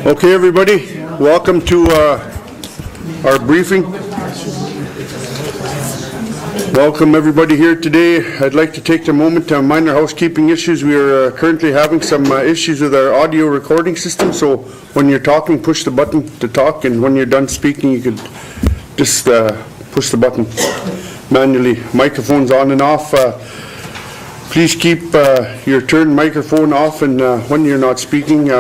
Okay, everybody, welcome to our briefing. Welcome everybody here today. I'd like to take a moment to minor housekeeping issues. We are currently having some issues with our audio recording system, so when you're talking, push the button to talk, and when you're done speaking, you could just push the button manually. Microphones on and off. Please keep your turned microphone off and when you're not speaking.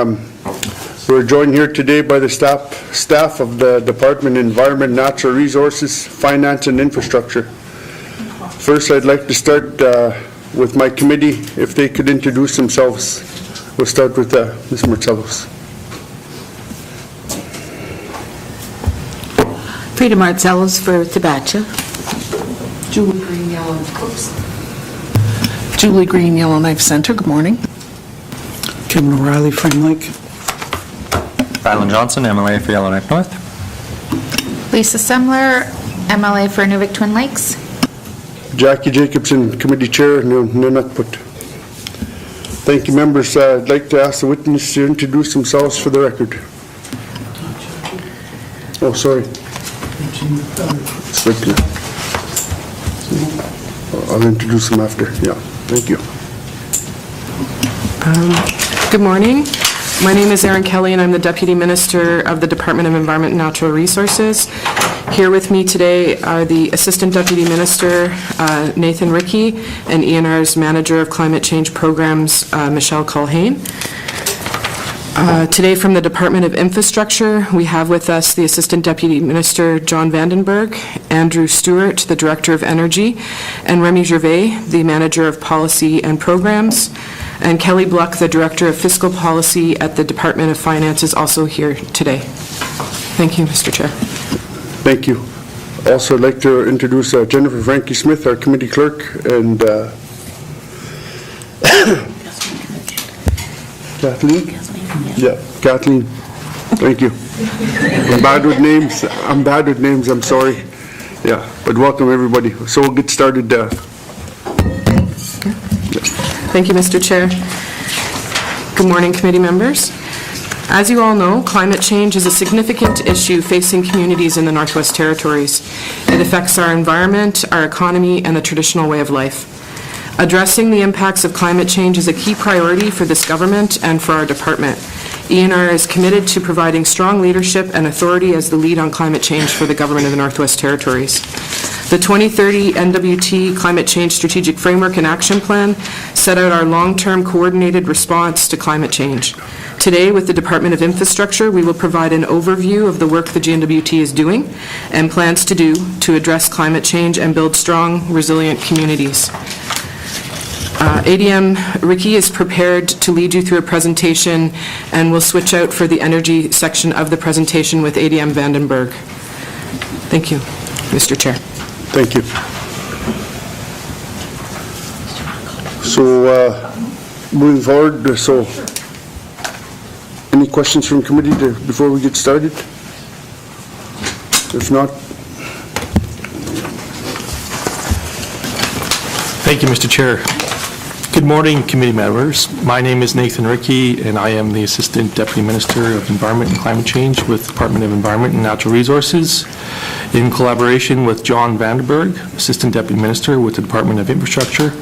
We're joined here today by the staff of the Department of Environment, Natural Resources, Finance and Infrastructure. First, I'd like to start with my committee, if they could introduce themselves. We'll start with Ms. Marcellos. Frida Marcellos for Tabacha. Julie Green, Yellowknife. Julie Green, Yellowknife Center. Good morning. Kevin O'Reilly, Frame Lake. Rylan Johnson, MLA for Yellowknife North. Lisa Semler, MLA for Nuvik Twin Lakes. Jackie Jacobson, Committee Chair, Nunavut. Thank you, members. I'd like to ask the witness to introduce themselves for the record. Oh, sorry. I'll introduce them after. Yeah, thank you. Good morning. My name is Erin Kelly, and I'm the Deputy Minister of the Department of Environment and Natural Resources. Here with me today are the Assistant Deputy Minister, Nathan Rickey, and ENR's Manager of Climate Change Programs, Michelle Culhane. Today from the Department of Infrastructure, we have with us the Assistant Deputy Minister, John Vandenberg, Andrew Stewart, the Director of Energy, and Remy Gervais, the Manager of Policy and Programs, and Kelly Bluck, the Director of Fiscal Policy at the Department of Finance, is also here today. Thank you, Mr. Chair. Thank you. Also, I'd like to introduce Jennifer Frankie Smith, our Committee Clerk, and Kathleen? Yeah, Kathleen. Thank you. I'm bad with names. I'm sorry. Yeah, but welcome everybody. So we'll get started. Thank you, Mr. Chair. Good morning, committee members. As you all know, climate change is a significant issue facing communities in the Northwest Territories. It affects our environment, our economy, and the traditional way of life. Addressing the impacts of climate change is a key priority for this government and for our department. ENR is committed to providing strong leadership and authority as the lead on climate change for the government of the Northwest Territories. The 2030 NWT Climate Change Strategic Framework and Action Plan set out our long-term coordinated response to climate change. Today, with the Department of Infrastructure, we will provide an overview of the work the GNWT is doing and plans to do to address climate change and build strong, resilient communities. ADM Ricky is prepared to lead you through a presentation, and we'll switch out for the energy section of the presentation with ADM Vandenberg. Thank you, Mr. Chair. Thank you. So, moving forward, so any questions from committee before we get started? If not. Thank you, Mr. Chair. Good morning, committee members. My name is Nathan Rickey, and I am the Assistant Deputy Minister of Environment and Climate Change with the Department of Environment and Natural Resources. In collaboration with John Vandenberg, Assistant Deputy Minister with the Department of Infrastructure,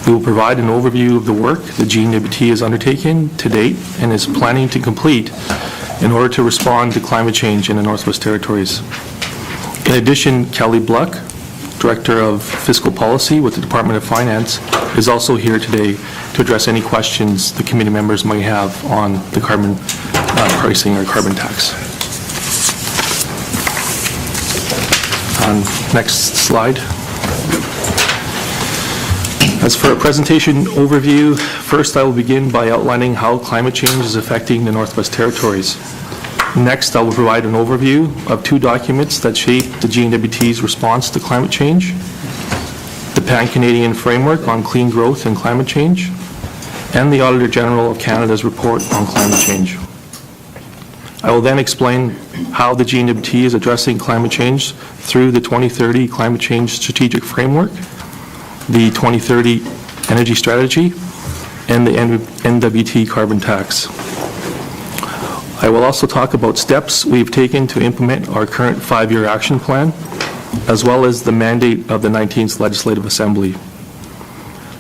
we will provide an overview of the work the GNWT has undertaken to date and is planning to complete in order to respond to climate change in the Northwest Territories. In addition, Kelly Bluck, Director of Fiscal Policy with the Department of Finance, is also here today to address any questions the committee members might have on the carbon pricing or carbon tax. Next slide. As for a presentation overview, first I will begin by outlining how climate change is affecting the Northwest Territories. Next, I will provide an overview of two documents that shape the GNWT's response to climate change: the Pan-Canadian Framework on Clean Growth and Climate Change, and the Auditor General of Canada's report on climate change. I will then explain how the GNWT is addressing climate change through the 2030 Climate Change Strategic Framework, the 2030 Energy Strategy, and the NWT Carbon Tax. I will also talk about steps we've taken to implement our current 5-year action plan, as well as the mandate of the 19th Legislative Assembly.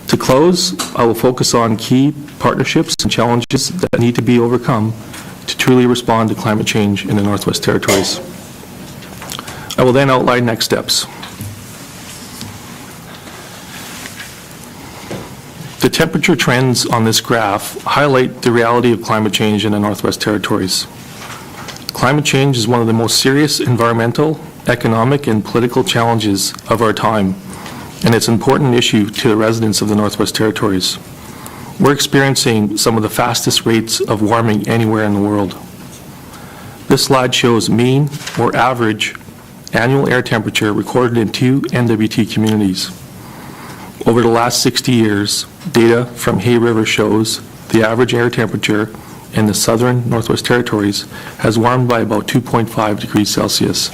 To close, I will focus on key partnerships and challenges that need to be overcome to truly respond to climate change in the Northwest Territories. I will then outline next steps. The temperature trends on this graph highlight the reality of climate change in the Northwest Territories. Climate change is one of the most serious environmental, economic, and political challenges of our time, and it's an important issue to the residents of the Northwest Territories. We're experiencing some of the fastest rates of warming anywhere in the world. This slide shows mean or average annual air temperature recorded in 2 NWT communities. Over the last 60 years, data from Hay River shows the average air temperature in the southern Northwest Territories has warmed by about 2.5 degrees Celsius.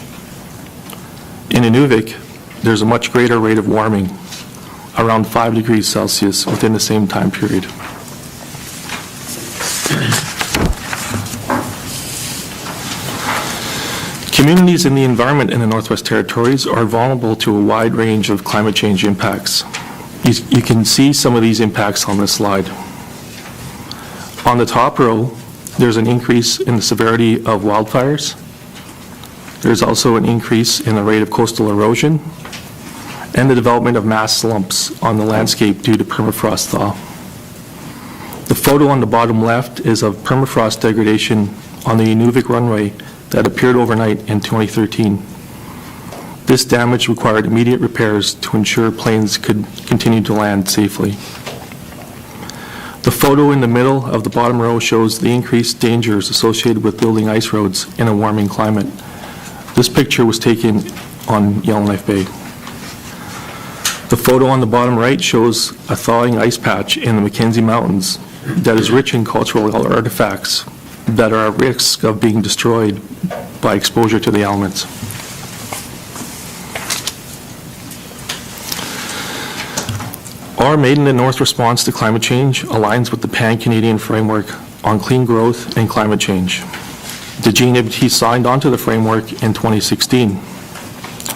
In Inuvik, there's a much greater rate of warming, around 5 degrees Celsius within the same time period. Communities in the environment in the Northwest Territories are vulnerable to a wide range of climate change impacts. You can see some of these impacts on this slide. On the top row, there's an increase in the severity of wildfires. There's also an increase in the rate of coastal erosion and the development of mass slumps on the landscape due to permafrost thaw. The photo on the bottom left is of permafrost degradation on the Inuvik runway that appeared overnight in 2013. This damage required immediate repairs to ensure planes could continue to land safely. The photo in the middle of the bottom row shows the increased dangers associated with building ice roads in a warming climate. This picture was taken on Yellowknife Bay. The photo on the bottom right shows a thawing ice patch in the Mackenzie Mountains that is rich in cultural artifacts that are at risk of being destroyed by exposure to the elements. Our Made in the North response to climate change aligns with the Pan-Canadian Framework on Clean Growth and Climate Change. The GNWT signed onto the framework in 2016.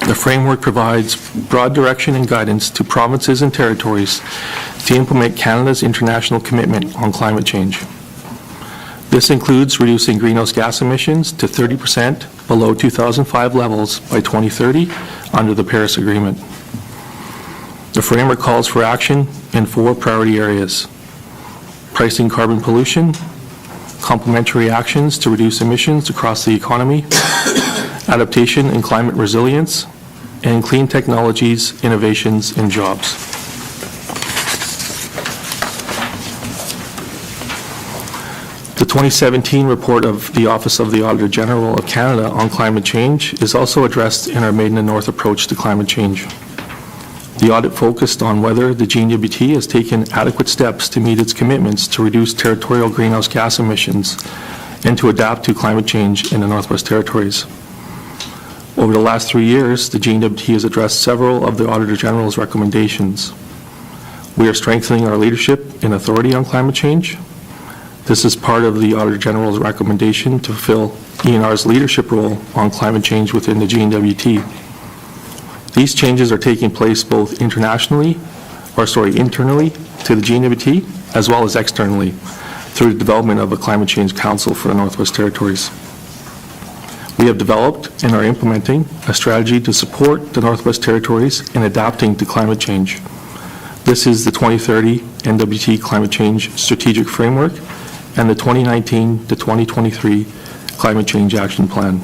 The framework provides broad direction and guidance to provinces and territories to implement Canada's international commitment on climate change. This includes reducing greenhouse gas emissions to 30% below 2005 levels by 2030 under the Paris Agreement. The framework calls for action in 4 priority areas: pricing carbon pollution, complementary actions to reduce emissions across the economy, adaptation and climate resilience, and clean technologies, innovations, and jobs. The 2017 report of the Office of the Auditor General of Canada on climate change is also addressed in our Made in the North approach to climate change. The audit focused on whether the GNWT has taken adequate steps to meet its commitments to reduce territorial greenhouse gas emissions and to adapt to climate change in the Northwest Territories. Over the last 3 years, the GNWT has addressed several of the Auditor General's recommendations. We are strengthening our leadership and authority on climate change. This is part of the Auditor General's recommendation to fulfill ENR's leadership role on climate change within the GNWT. These changes are taking place both internally to the GNWT, as well as externally, through the development of a Climate Change Council for the Northwest Territories. We have developed and are implementing a strategy to support the Northwest Territories in adapting to climate change. This is the 2030 NWT Climate Change Strategic Framework and the 2019 to 2023 Climate Change Action Plan.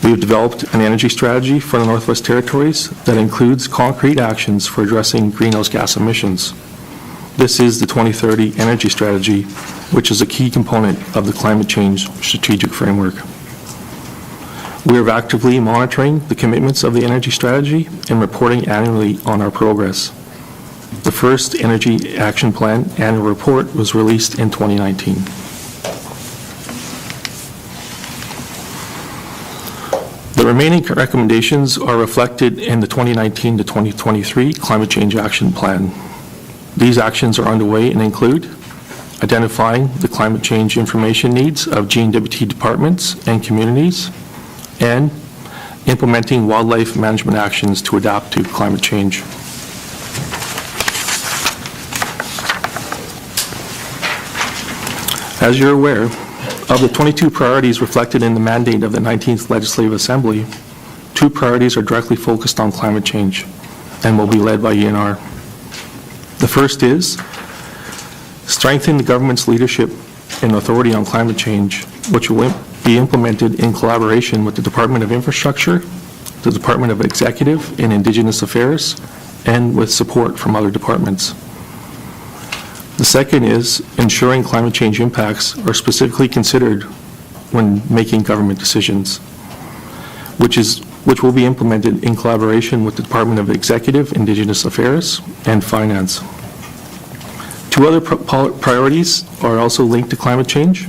We have developed an energy strategy for the Northwest Territories that includes concrete actions for addressing greenhouse gas emissions. This is the 2030 Energy Strategy, which is a key component of the Climate Change Strategic Framework. We are actively monitoring the commitments of the energy strategy and reporting annually on our progress. The first Energy Action Plan annual report was released in 2019. The remaining recommendations are reflected in the 2019 to 2023 Climate Change Action Plan. These actions are underway and include identifying the climate change information needs of GNWT departments and communities, and implementing wildlife management actions to adapt to climate change. As you're aware, of the 22 priorities reflected in the mandate of the 19th Legislative Assembly, 2 priorities are directly focused on climate change and will be led by ENR. The first is strengthen the government's leadership and authority on climate change, which will be implemented in collaboration with the Department of Infrastructure, the Department of Executive and Indigenous Affairs, and with support from other departments. The second is ensuring climate change impacts are specifically considered when making government decisions, which will be implemented in collaboration with the Department of Executive, Indigenous Affairs, and Finance. 2 other priorities are also linked to climate change: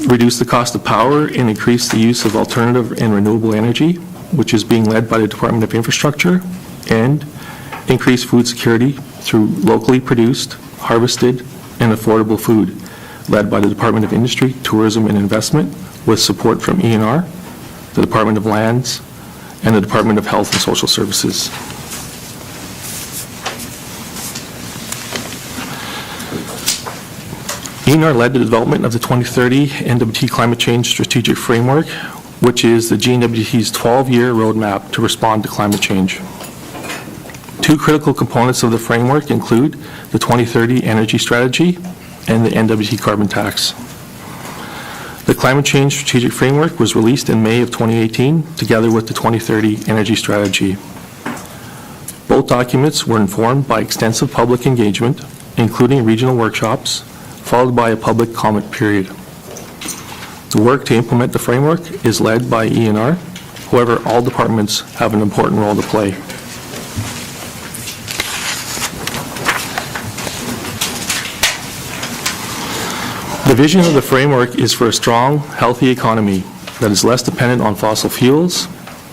reduce the cost of power and increase the use of alternative and renewable energy, which is being led by the Department of Infrastructure, and increase food security through locally produced, harvested, and affordable food, led by the Department of Industry, Tourism, and Investment, with support from ENR, the Department of Lands, and the Department of Health and Social Services. ENR led the development of the 2030 NWT Climate Change Strategic Framework, which is the GNWT's 12-year roadmap to respond to climate change. 2 critical components of the framework include the 2030 Energy Strategy and the NWT Carbon Tax. The Climate Change Strategic Framework was released in May of 2018, together with the 2030 Energy Strategy. Both documents were informed by extensive public engagement, including regional workshops, followed by a public comment period. The work to implement the framework is led by ENR. However, all departments have an important role to play. The vision of the framework is for a strong, healthy economy that is less dependent on fossil fuels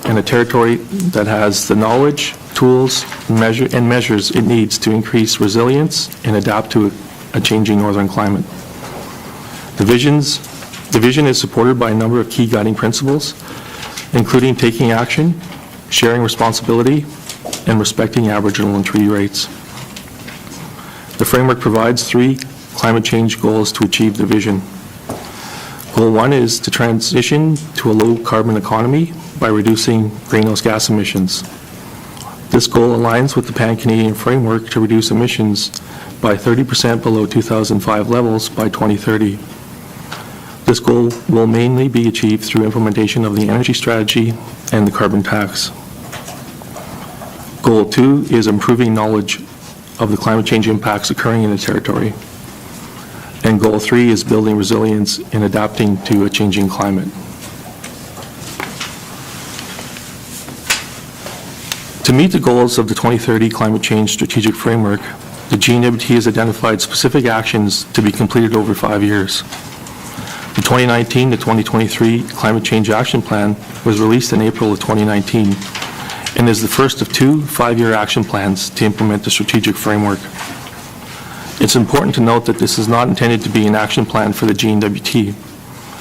and a territory that has the knowledge, tools, and measures it needs to increase resilience and adapt to a changing northern climate. The vision is supported by a number of key guiding principles, including taking action, sharing responsibility, and respecting Aboriginal and treaty rights. The framework provides 3 climate change goals to achieve the vision. Goal 1 is to transition to a low-carbon economy by reducing greenhouse gas emissions. This goal aligns with the Pan-Canadian framework to reduce emissions by 30% below 2005 levels by 2030. This goal will mainly be achieved through implementation of the Energy Strategy and the Carbon Tax. Goal 2 is improving knowledge of the climate change impacts occurring in the territory. And Goal 3 is building resilience and adapting to a changing climate. To meet the goals of the 2030 Climate Change Strategic Framework, the GNWT has identified specific actions to be completed over 5 years. The 2019 to 2023 Climate Change Action Plan was released in April of 2019 and is the first of 2 5-year action plans to implement the strategic framework. It's important to note that this is not intended to be an action plan for the GNWT,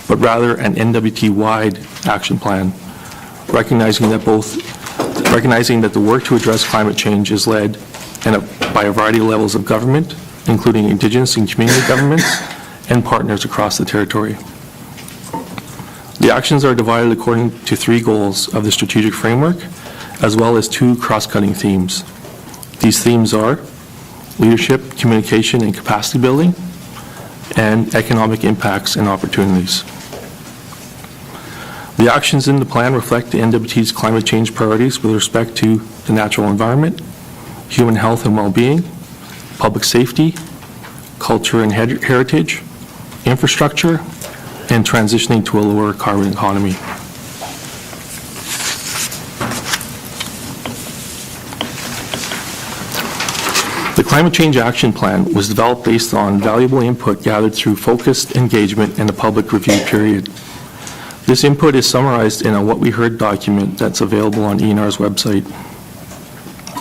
but rather an NWT-wide action plan, recognizing that the work to address climate change is led by a variety of levels of government, including Indigenous and community governments and partners across the territory. The actions are divided according to 3 goals of the strategic framework, as well as 2 cross-cutting themes. These themes are leadership, communication, and capacity building, and economic impacts and opportunities. The actions in the plan reflect the NWT's climate change priorities with respect to the natural environment, human health and well-being, public safety, culture and heritage, infrastructure, and transitioning to a lower carbon economy. The Climate Change Action Plan was developed based on valuable input gathered through focused engagement and a public review period. This input is summarized in a What We Heard document that's available on ENR's website.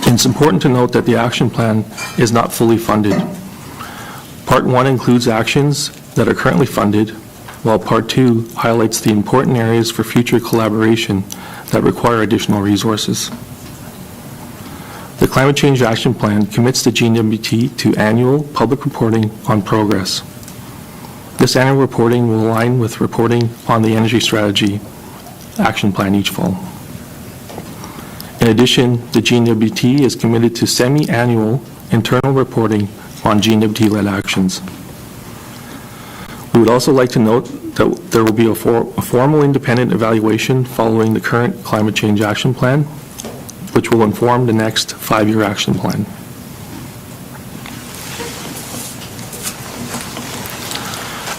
It's important to note that the action plan is not fully funded. Part 1 includes actions that are currently funded, while Part 2 highlights the important areas for future collaboration that require additional resources. The Climate Change Action Plan commits the GNWT to annual public reporting on progress. This annual reporting will align with reporting on the Energy Strategy Action Plan each fall. In addition, the GNWT is committed to semi-annual internal reporting on GNWT-led actions. We would also like to note that there will be a formal independent evaluation following the current Climate Change Action Plan, which will inform the next 5-year action plan.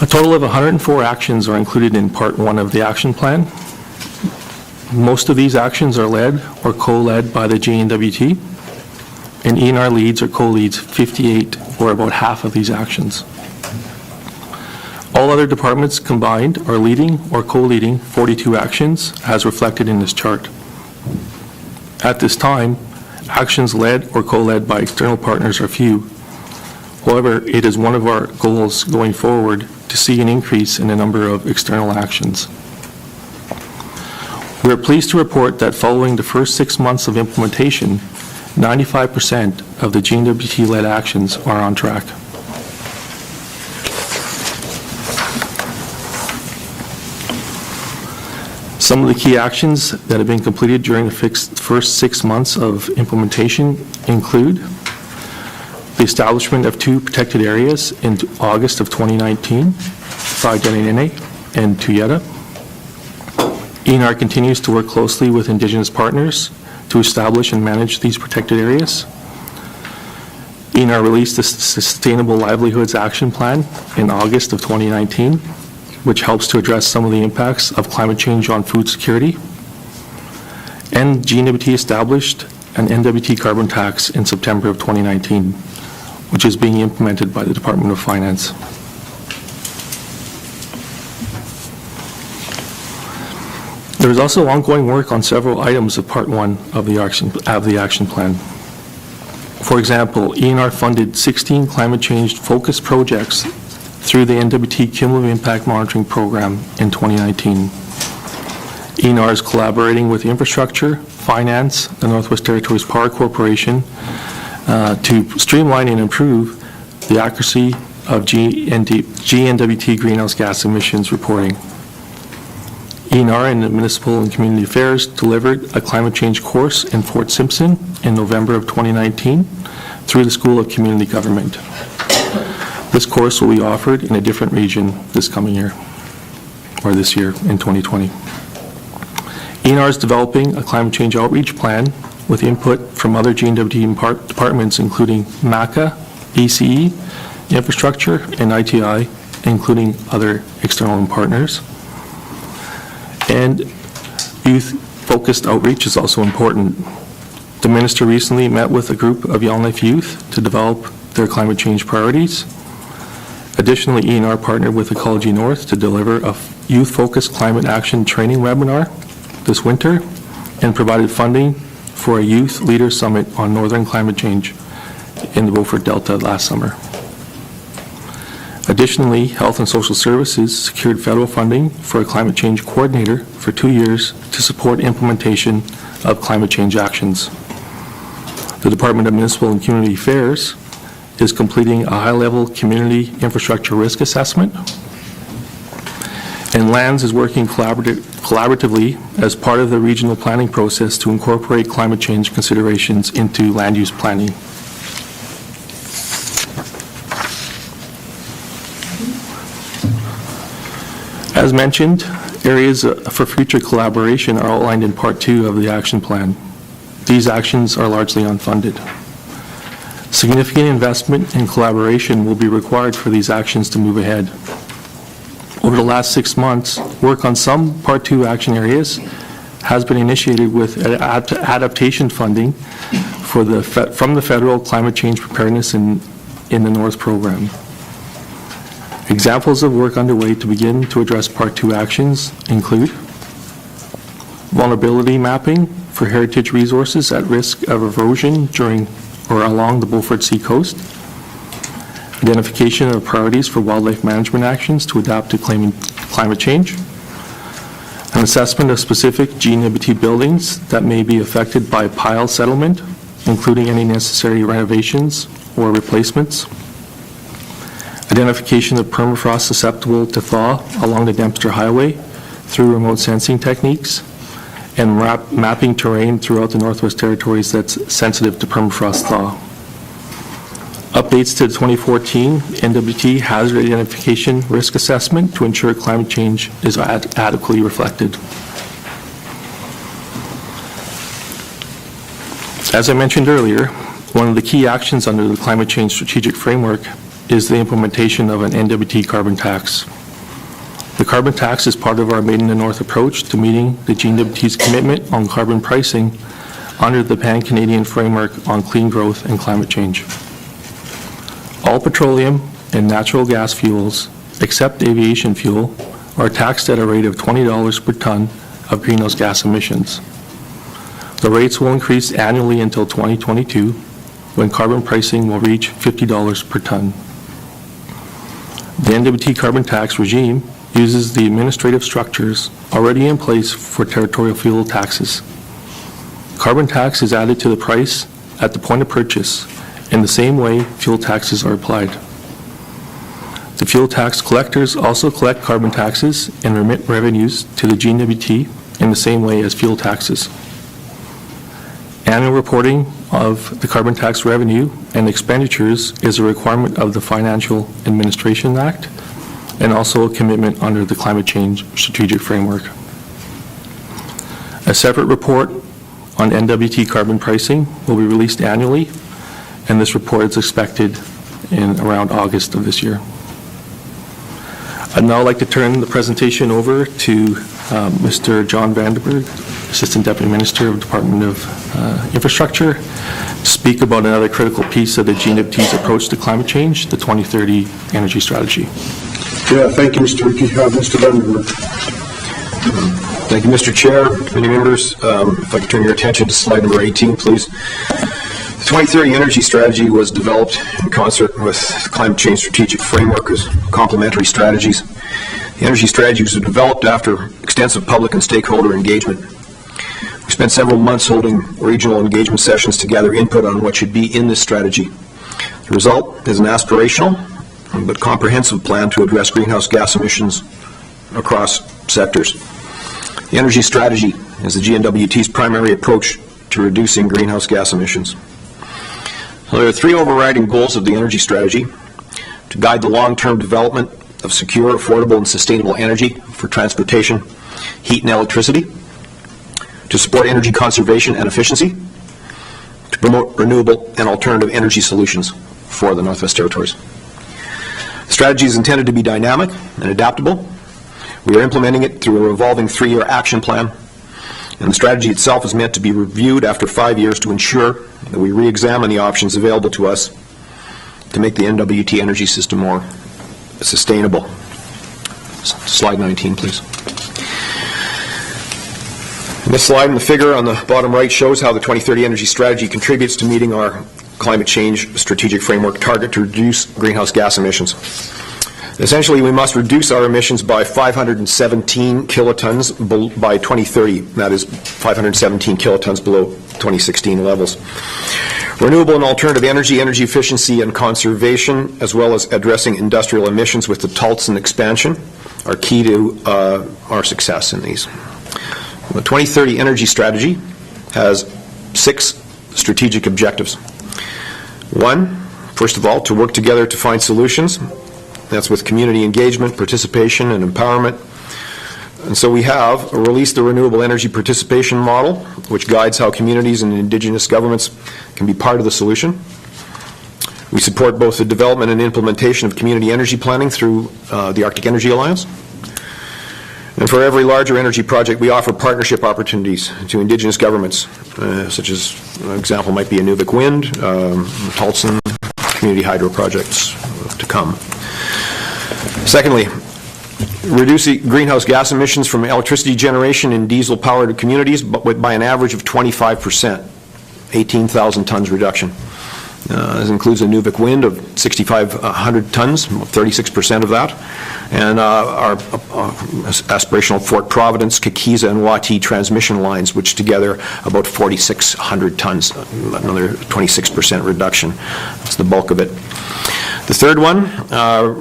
A total of 104 actions are included in Part 1 of the action plan. Most of these actions are led or co-led by the GNWT, and ENR leads or co-leads 58, or about half of these actions. All other departments combined are leading or co-leading 42 actions, as reflected in this chart. At this time, actions led or co-led by external partners are few. However, it is one of our goals going forward to see an increase in the number of external actions. We are pleased to report that following the first 6 months of implementation, 95% of the GNWT-led actions are on track. Some of the key actions that have been completed during the first 6 months of implementation include the establishment of 2 protected areas in August of 2019, Whaitanenene and Tuyeta. ENR continues to work closely with Indigenous partners to establish and manage these protected areas. ENR released the Sustainable Livelihoods Action Plan in August of 2019, which helps to address some of the impacts of climate change on food security. And GNWT established an NWT Carbon Tax in September of 2019, which is being implemented by the Department of Finance. There is also ongoing work on several items of Part 1 of the action plan. For example, ENR funded 16 climate change focused projects through the NWT Cumulative Impact Monitoring Program in 2019. ENR is collaborating with infrastructure, finance, the Northwest Territories Power Corporation to streamline and improve the accuracy of GNWT greenhouse gas emissions reporting. ENR and Municipal and Community Affairs delivered a climate change course in Fort Simpson in November of 2019 through the School of Community Government. This course will be offered in a different region this coming year, or this year in 2020. ENR is developing a climate change outreach plan with input from other GNWT departments, including MACA, ECE, Infrastructure, and ITI, including other external partners. And youth-focused outreach is also important. The minister recently met with a group of Yellowknife youth to develop their climate change priorities. Additionally, ENR partnered with Ecology North to deliver a youth-focused climate action training webinar this winter and provided funding for a youth leader summit on northern climate change in the Beaufort Delta last summer. Additionally, Health and Social Services secured federal funding for a climate change coordinator for 2 years to support implementation of climate change actions. The Department of Municipal and Community Affairs is completing a high-level community infrastructure risk assessment. And LANDS is working collaboratively as part of the regional planning process to incorporate climate change considerations into land use planning. As mentioned, areas for future collaboration are outlined in Part 2 of the action plan. These actions are largely unfunded. Significant investment and collaboration will be required for these actions to move ahead. Over the last 6 months, work on some Part 2 action areas has been initiated with adaptation funding from the Federal Climate Change Preparedness in the North program. Examples of work underway to begin to address Part 2 actions include vulnerability mapping for heritage resources at risk of erosion during or along the Beaufort Sea coast, identification of priorities for wildlife management actions to adapt to climate change, an assessment of specific GNWT buildings that may be affected by pile settlement, including any necessary renovations or replacements, identification of permafrost susceptible to thaw along the Dempster Highway through remote sensing techniques, and mapping terrain throughout the Northwest Territories that's sensitive to permafrost thaw. Updates to the 2014 NWT Hazard Identification Risk Assessment to ensure climate change is adequately reflected. As I mentioned earlier, one of the key actions under the Climate Change Strategic Framework is the implementation of an NWT Carbon Tax. The carbon tax is part of our Made in the North approach to meeting the GNWT's commitment on carbon pricing under the Pan-Canadian Framework on Clean Growth and Climate Change. All petroleum and natural gas fuels, except aviation fuel, are taxed at a rate of $20 per ton of greenhouse gas emissions. The rates will increase annually until 2022, when carbon pricing will reach $50 per ton. The NWT carbon tax regime uses the administrative structures already in place for territorial fuel taxes. Carbon tax is added to the price at the point of purchase in the same way fuel taxes are applied. The fuel tax collectors also collect carbon taxes and remit revenues to the GNWT in the same way as fuel taxes. Annual reporting of the carbon tax revenue and expenditures is a requirement of the Financial Administration Act and also a commitment under the Climate Change Strategic Framework. A separate report on NWT carbon pricing will be released annually, and this report is expected in around August of this year. I'd now like to turn the presentation over to Mr. John Vandenberg, Assistant Deputy Minister of Department of Infrastructure, to speak about another critical piece of the GNWT's approach to climate change, the 2030 Energy Strategy. Yeah, thank you, Mr. Ricky. Mr. Vandenberg. Thank you, Mr. Chair, committee members. If I could turn your attention to slide number 18, please. The 2030 Energy Strategy was developed in concert with the Climate Change Strategic Framework as complementary strategies. The energy strategies were developed after extensive public and stakeholder engagement. We spent several months holding regional engagement sessions to gather input on what should be in this strategy. The result is an aspirational but comprehensive plan to address greenhouse gas emissions across sectors. The energy strategy is the GNWT's primary approach to reducing greenhouse gas emissions. So there are three overriding goals of the energy strategy: to guide the long-term development of secure, affordable, and sustainable energy for transportation, heat, and electricity, to support energy conservation and efficiency, to promote renewable and alternative energy solutions for the Northwest Territories. The strategy is intended to be dynamic and adaptable. We are implementing it through a revolving 3-year action plan, and the strategy itself is meant to be reviewed after 5 years to ensure that we re-examine the options available to us to make the NWT energy system more sustainable. Slide 19, please. This slide and the figure on the bottom right shows how the 2030 Energy Strategy contributes to meeting our climate change strategic framework target to reduce greenhouse gas emissions. Essentially, we must reduce our emissions by 517 kilotons by 2030. That is 517 kilotons below 2016 levels. Renewable and alternative energy, energy efficiency and conservation, as well as addressing industrial emissions with the Taltson expansion are key to our success in these. The 2030 Energy Strategy has 6 strategic objectives. 1, first of all, to work together to find solutions. That's with community engagement, participation, and empowerment. And so we have released the Renewable Energy Participation Model, which guides how communities and Indigenous governments can be part of the solution. We support both the development and implementation of community energy planning through the Arctic Energy Alliance. And for every larger energy project, we offer partnership opportunities to Indigenous governments, such as an example might be Inuvik Wind, Taltson, community hydro projects to come. Secondly, reducing greenhouse gas emissions from electricity generation in diesel-powered communities by an average of 25%, 18,000 tons reduction. This includes a Nuvik wind of 6,500 tons, 36% of that, and our aspirational Fort Providence, Kikiza, and Wati transmission lines, which together about 4,600 tons, another 26% reduction. That's the bulk of it. The third one,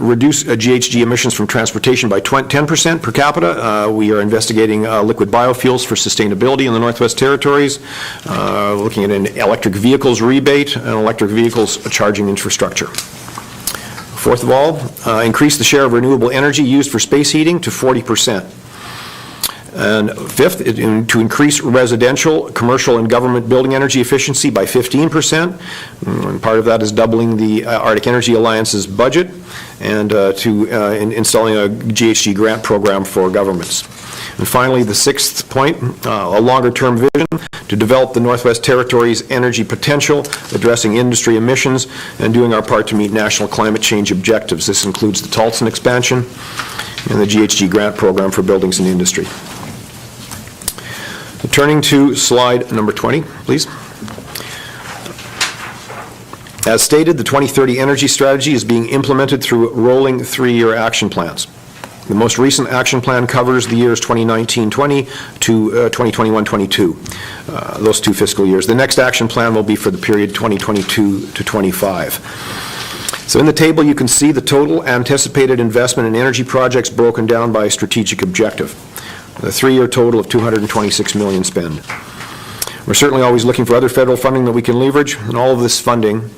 reduce GHG emissions from transportation by 10% per capita. We are investigating liquid biofuels for sustainability in the Northwest Territories, looking at an electric vehicles rebate and electric vehicles charging infrastructure. Fourth of all, increase the share of renewable energy used for space heating to 40%. And fifth, to increase residential, commercial, and government building energy efficiency by 15%. And part of that is doubling the Arctic Energy Alliance's budget and installing a GHG grant program for governments. And finally, the sixth point, a longer-term vision to develop the Northwest Territories' energy potential, addressing industry emissions, and doing our part to meet national climate change objectives. This includes the Taltson expansion and the GHG grant program for buildings and industry. Turning to slide number 20, please. As stated, the 2030 energy strategy is being implemented through rolling 3-year action plans. The most recent action plan covers the years 2019-20 to 2021-22, those 2 fiscal years. The next action plan will be for the period 2022 to 25. So in the table, you can see the total anticipated investment in energy projects broken down by strategic objective. The 3-year total of $226 million spend. We're certainly always looking for other federal funding that we can leverage, and all of this funding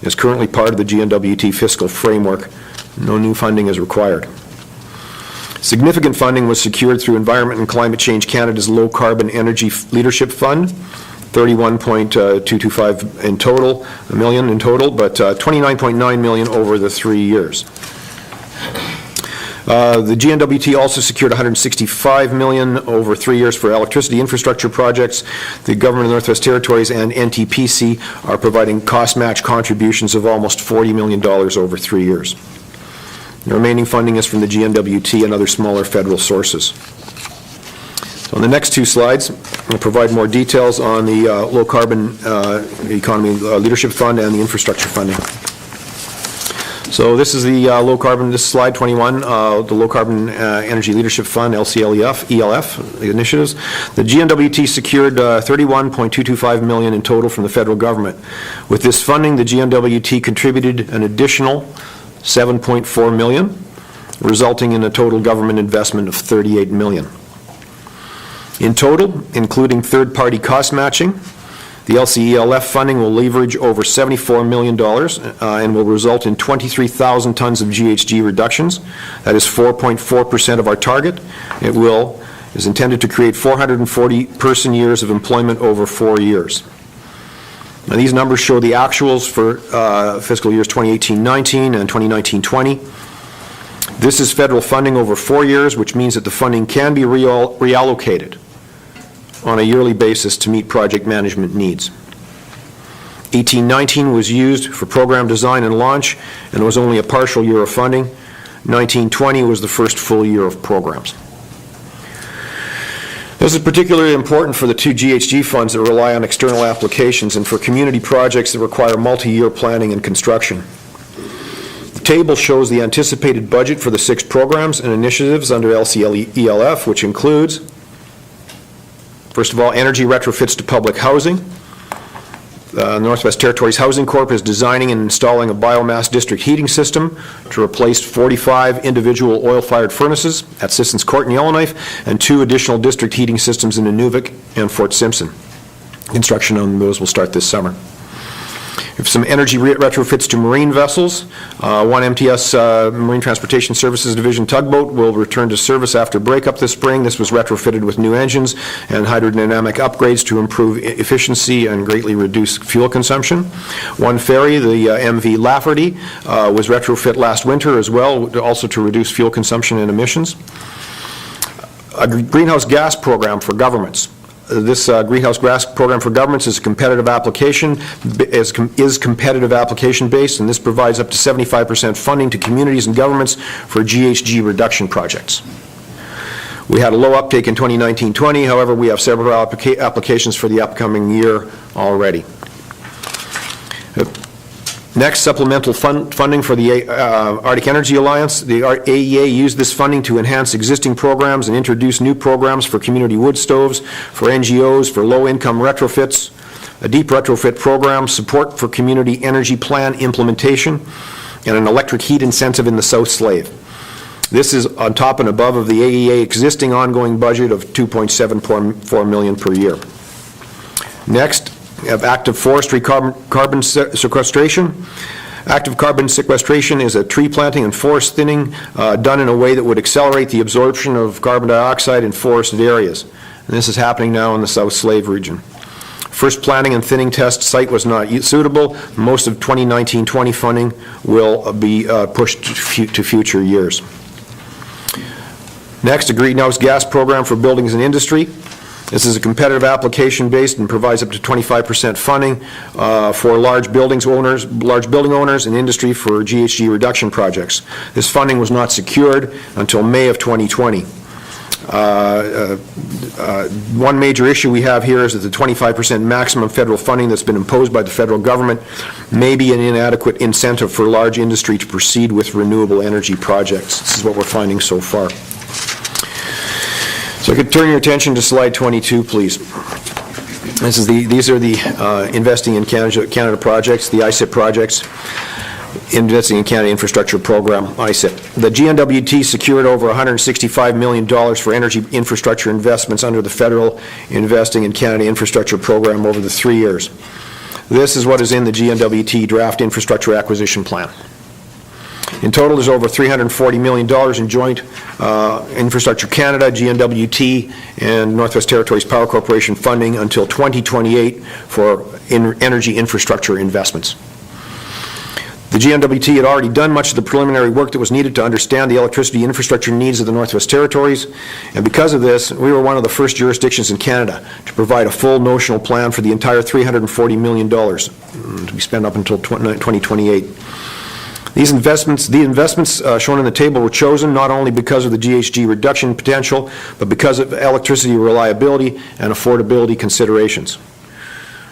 is currently part of the GNWT fiscal framework. No new funding is required. Significant funding was secured through Environment and Climate Change Canada's Low Carbon Energy Leadership Fund, $31.225 million in total, but $29.9 million over the 3 years. The GNWT also secured $165 million over 3 years for electricity infrastructure projects. The Government of Northwest Territories and NTPC are providing cost match contributions of almost $40 million over 3 years. The remaining funding is from the GNWT and other smaller federal sources. So on the next 2 slides, I'll provide more details on the Low Carbon Economy Leadership Fund and the infrastructure funding. So this is the low carbon, this is slide 21, the Low Carbon Energy Leadership Fund, LCLEF, ELF, the initiatives. The GNWT secured $31.225 million in total from the federal government. With this funding, the GNWT contributed an additional $7.4 million, resulting in a total government investment of $38 million. In total, including third-party cost matching, the LCELF funding will leverage over $74 million and will result in 23,000 tons of GHG reductions. That is 4.4% of our target. It is intended to create 440 person years of employment over 4 years. Now, these numbers show the actuals for fiscal years 2018-19 and 2019-20. This is federal funding over 4 years, which means that the funding can be reallocated on a yearly basis to meet project management needs. 18-19 was used for program design and launch, and was only a partial year of funding. 19-20 was the first full year of programs. This is particularly important for the 2 GHG funds that rely on external applications and for community projects that require multi-year planning and construction. The table shows the anticipated budget for the 6 programs and initiatives under LCELF, which includes, first of all, energy retrofits to public housing. Northwest Territories Housing Corp is designing and installing a biomass district heating system to replace 45 individual oil-fired furnaces at Sissons Court in Yellowknife and 2 additional district heating systems in Inuvik and Fort Simpson. Construction on those will start this summer. We have some energy retrofits to marine vessels. One MTS Marine Transportation Services Division tugboat will return to service after breakup this spring. This was retrofitted with new engines and hydrodynamic upgrades to improve efficiency and greatly reduce fuel consumption. One ferry, the MV Lafferty, was retrofit last winter as well, also to reduce fuel consumption and emissions. A greenhouse gas program for governments. This greenhouse gas program for governments is competitive application, is competitive application based, and this provides up to 75% funding to communities and governments for GHG reduction projects. We had a low uptake in 2019-20, however, we have several applications for the upcoming year already. Next, supplemental funding for the Arctic Energy Alliance. The AEA used this funding to enhance existing programs and introduce new programs for community wood stoves, for NGOs, for low-income retrofits, a deep retrofit program, support for community energy plan implementation, and an electric heat incentive in the South Slave. This is on top and above of the AEA existing ongoing budget of $2.74 million per year. Next, we have active forestry carbon sequestration. Active carbon sequestration is a tree planting and forest thinning done in a way that would accelerate the absorption of carbon dioxide in forested areas. And this is happening now in the South Slave region. First planting and thinning test site was not suitable. Most of 2019-20 funding will be pushed to future years. Next, a greenhouse gas program for buildings and industry. This is a competitive application based and provides up to 25% funding for large building owners and industry for GHG reduction projects. This funding was not secured until May of 2020. One major issue we have here is that the 25% maximum federal funding that's been imposed by the federal government may be an inadequate incentive for large industry to proceed with renewable energy projects. This is what we're finding so far. So I could turn your attention to slide 22, please. These are the Investing in Canada projects, the ICIP projects, Investing in Canada Infrastructure Program, ICIP. The GNWT secured over $165 million for energy infrastructure investments under the federal Investing in Canada Infrastructure Program over the 3 years. This is what is in the GNWT Draft Infrastructure Acquisition Plan. In total, there's over $340 million in joint Infrastructure Canada, GNWT, and Northwest Territories Power Corporation funding until 2028 for energy infrastructure investments. The GNWT had already done much of the preliminary work that was needed to understand the electricity infrastructure needs of the Northwest Territories, and because of this, we were one of the first jurisdictions in Canada to provide a full notional plan for the entire $340 million to be spent up until 2028. These investments shown in the table were chosen not only because of the GHG reduction potential, but because of electricity reliability and affordability considerations.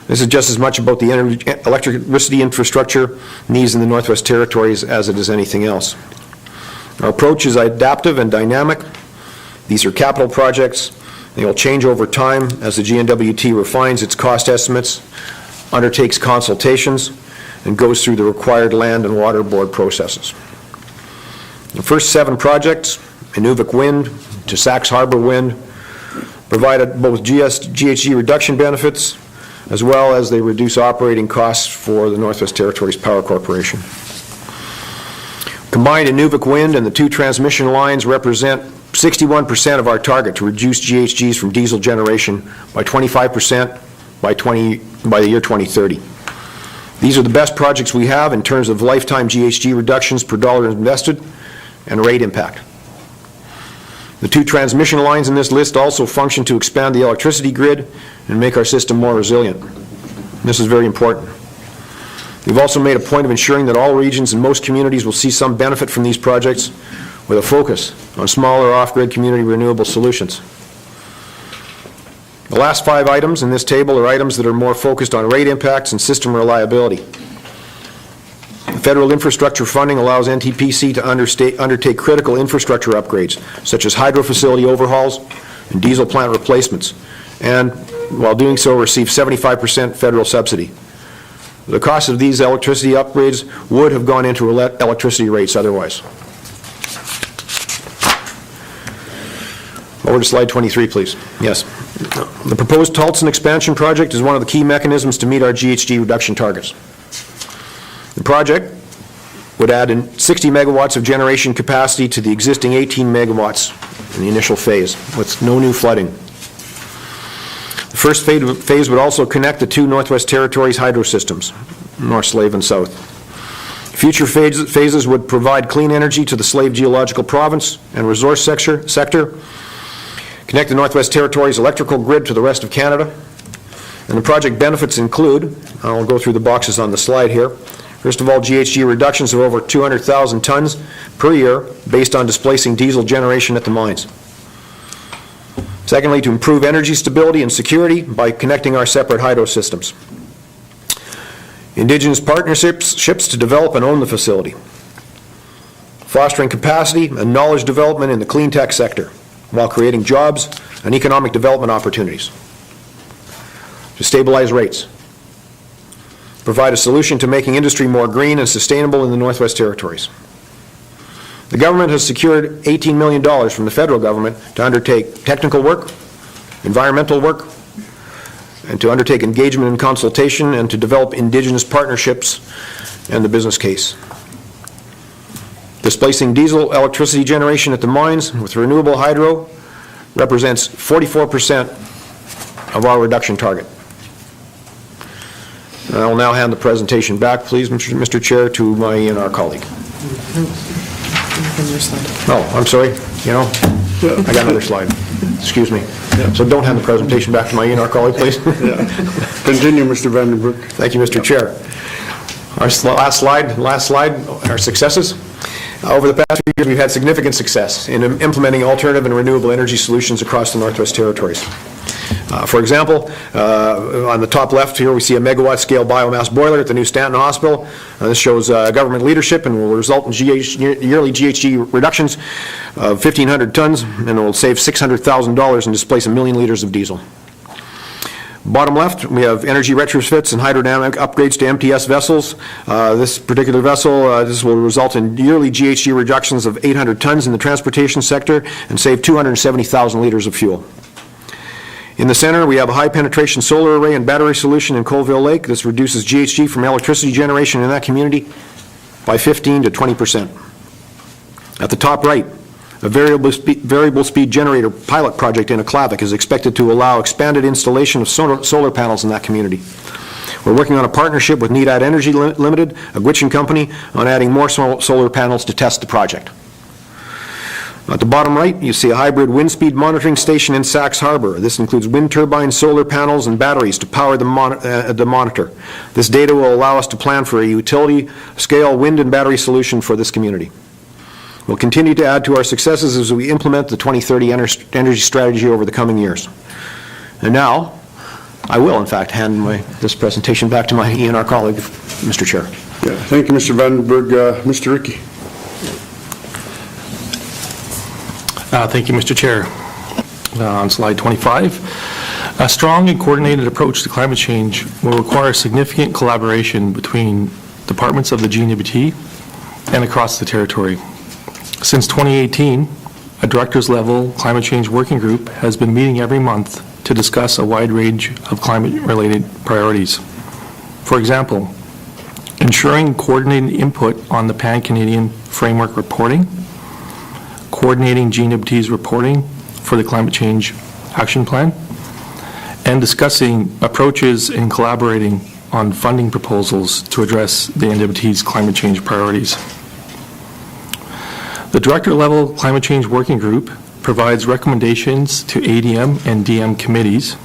This is just as much about the electricity infrastructure needs in the Northwest Territories as it is anything else. Our approach is adaptive and dynamic. These are capital projects. They will change over time as the GNWT refines its cost estimates, undertakes consultations, and goes through the required land and water board processes. The first 7 projects, Inuvik Wind to Sax Harbor Wind, provided both GHG reduction benefits as well as they reduce operating costs for the Northwest Territories Power Corporation. Combined, Inuvik Wind and the 2 transmission lines represent 61% of our target to reduce GHGs from diesel generation by 25% by the year 2030. These are the best projects we have in terms of lifetime GHG reductions per dollar invested and rate impact. The 2 transmission lines in this list also function to expand the electricity grid and make our system more resilient. This is very important. We've also made a point of ensuring that all regions and most communities will see some benefit from these projects with a focus on smaller off-grid community renewable solutions. The last 5 items in this table are items that are more focused on rate impacts and system reliability. The federal infrastructure funding allows NTPC to undertake critical infrastructure upgrades, such as hydro facility overhauls and diesel plant replacements, and while doing so, receive 75% federal subsidy. The cost of these electricity upgrades would have gone into electricity rates otherwise. Over to slide 23, please. Yes. The proposed Taltson expansion project is one of the key mechanisms to meet our GHG reduction targets. The project would add 60 megawatts of generation capacity to the existing 18 megawatts in the initial phase, with no new flooding. The first phase would also connect the 2 Northwest Territories hydro systems, North Slave and South. Future phases would provide clean energy to the Slave Geological Province and resource sector, connect the Northwest Territories electrical grid to the rest of Canada, and the project benefits include, I'll go through the boxes on the slide here. First of all, GHG reductions of over 200,000 tons per year based on displacing diesel generation at the mines. Secondly, to improve energy stability and security by connecting our separate hydro systems. Indigenous partnerships to develop and own the facility. Fostering capacity and knowledge development in the clean tech sector while creating jobs and economic development opportunities. To stabilize rates. Provide a solution to making industry more green and sustainable in the Northwest Territories. The government has secured $18 million from the federal government to undertake technical work, environmental work, and to undertake engagement and consultation, and to develop Indigenous partnerships and the business case. Displacing diesel electricity generation at the mines with renewable hydro represents 44% of our reduction target. And I will now hand the presentation back, please, Mr. Chair, to my ENR colleague. Oh, I'm sorry, I got another slide. Excuse me. So don't hand the presentation back to my ENR colleague, please. Continue, Mr. Vandenbroek. Thank you, Mr. Chair. Our last slide, our successes. Over the past few years, we've had significant success in implementing alternative and renewable energy solutions across the Northwest Territories. For example, on the top left here, we see a megawatt-scale biomass boiler at the new Stanton Hospital. This shows government leadership and will result in yearly GHG reductions of 1,500 tons, and will save $600,000 and displace 1 million liters of diesel. Bottom left, we have energy retrofits and hydrodynamic upgrades to MTS vessels. This particular vessel, this will result in yearly GHG reductions of 800 tons in the transportation sector and save 270,000 liters of fuel. In the center, we have a high-penetration solar array and battery solution in Colville Lake. This reduces GHG from electricity generation in that community by 15 to 20%. At the top right, a variable speed generator pilot project in Aklavik is expected to allow expanded installation of solar panels in that community. We're working on a partnership with Need Energy Limited, a Gwich'in company, on adding more solar panels to test the project. At the bottom right, you see a hybrid wind speed monitoring station in Sachs Harbor. This includes wind turbines, solar panels, and batteries to power the monitor. This data will allow us to plan for a utility-scale wind and battery solution for this community. We'll continue to add to our successes as we implement the 2030 energy strategy over the coming years. And now, I will, in fact, hand this presentation back to my ENR colleague, Mr. Chair. Yeah, thank you, Mr. Vandenbroek. Mr. Ricky. Thank you, Mr. Chair. On slide 25, a strong and coordinated approach to climate change will require significant collaboration between departments of the GNWT and across the territory. Since 2018, a directors-level climate change working group has been meeting every month to discuss a wide range of climate-related priorities. For example, ensuring coordinated input on the Pan-Canadian Framework reporting, coordinating GNWT's reporting for the Climate Change Action Plan, and discussing approaches and collaborating on funding proposals to address the NWT's climate change priorities. The Director-level Climate Change Working Group provides recommendations to ADM and DM committees,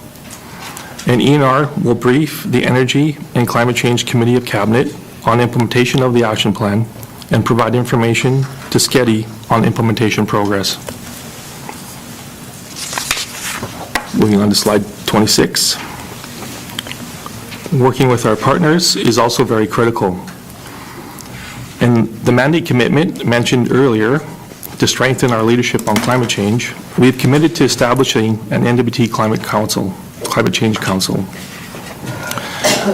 and ENR will brief the Energy and Climate Change Committee of Cabinet on implementation of the action plan and provide information to SCEDI on implementation progress. Moving on to slide 26. Working with our partners is also very critical. And the mandate commitment mentioned earlier to strengthen our leadership on climate change, we have committed to establishing an NWT Climate Change Council.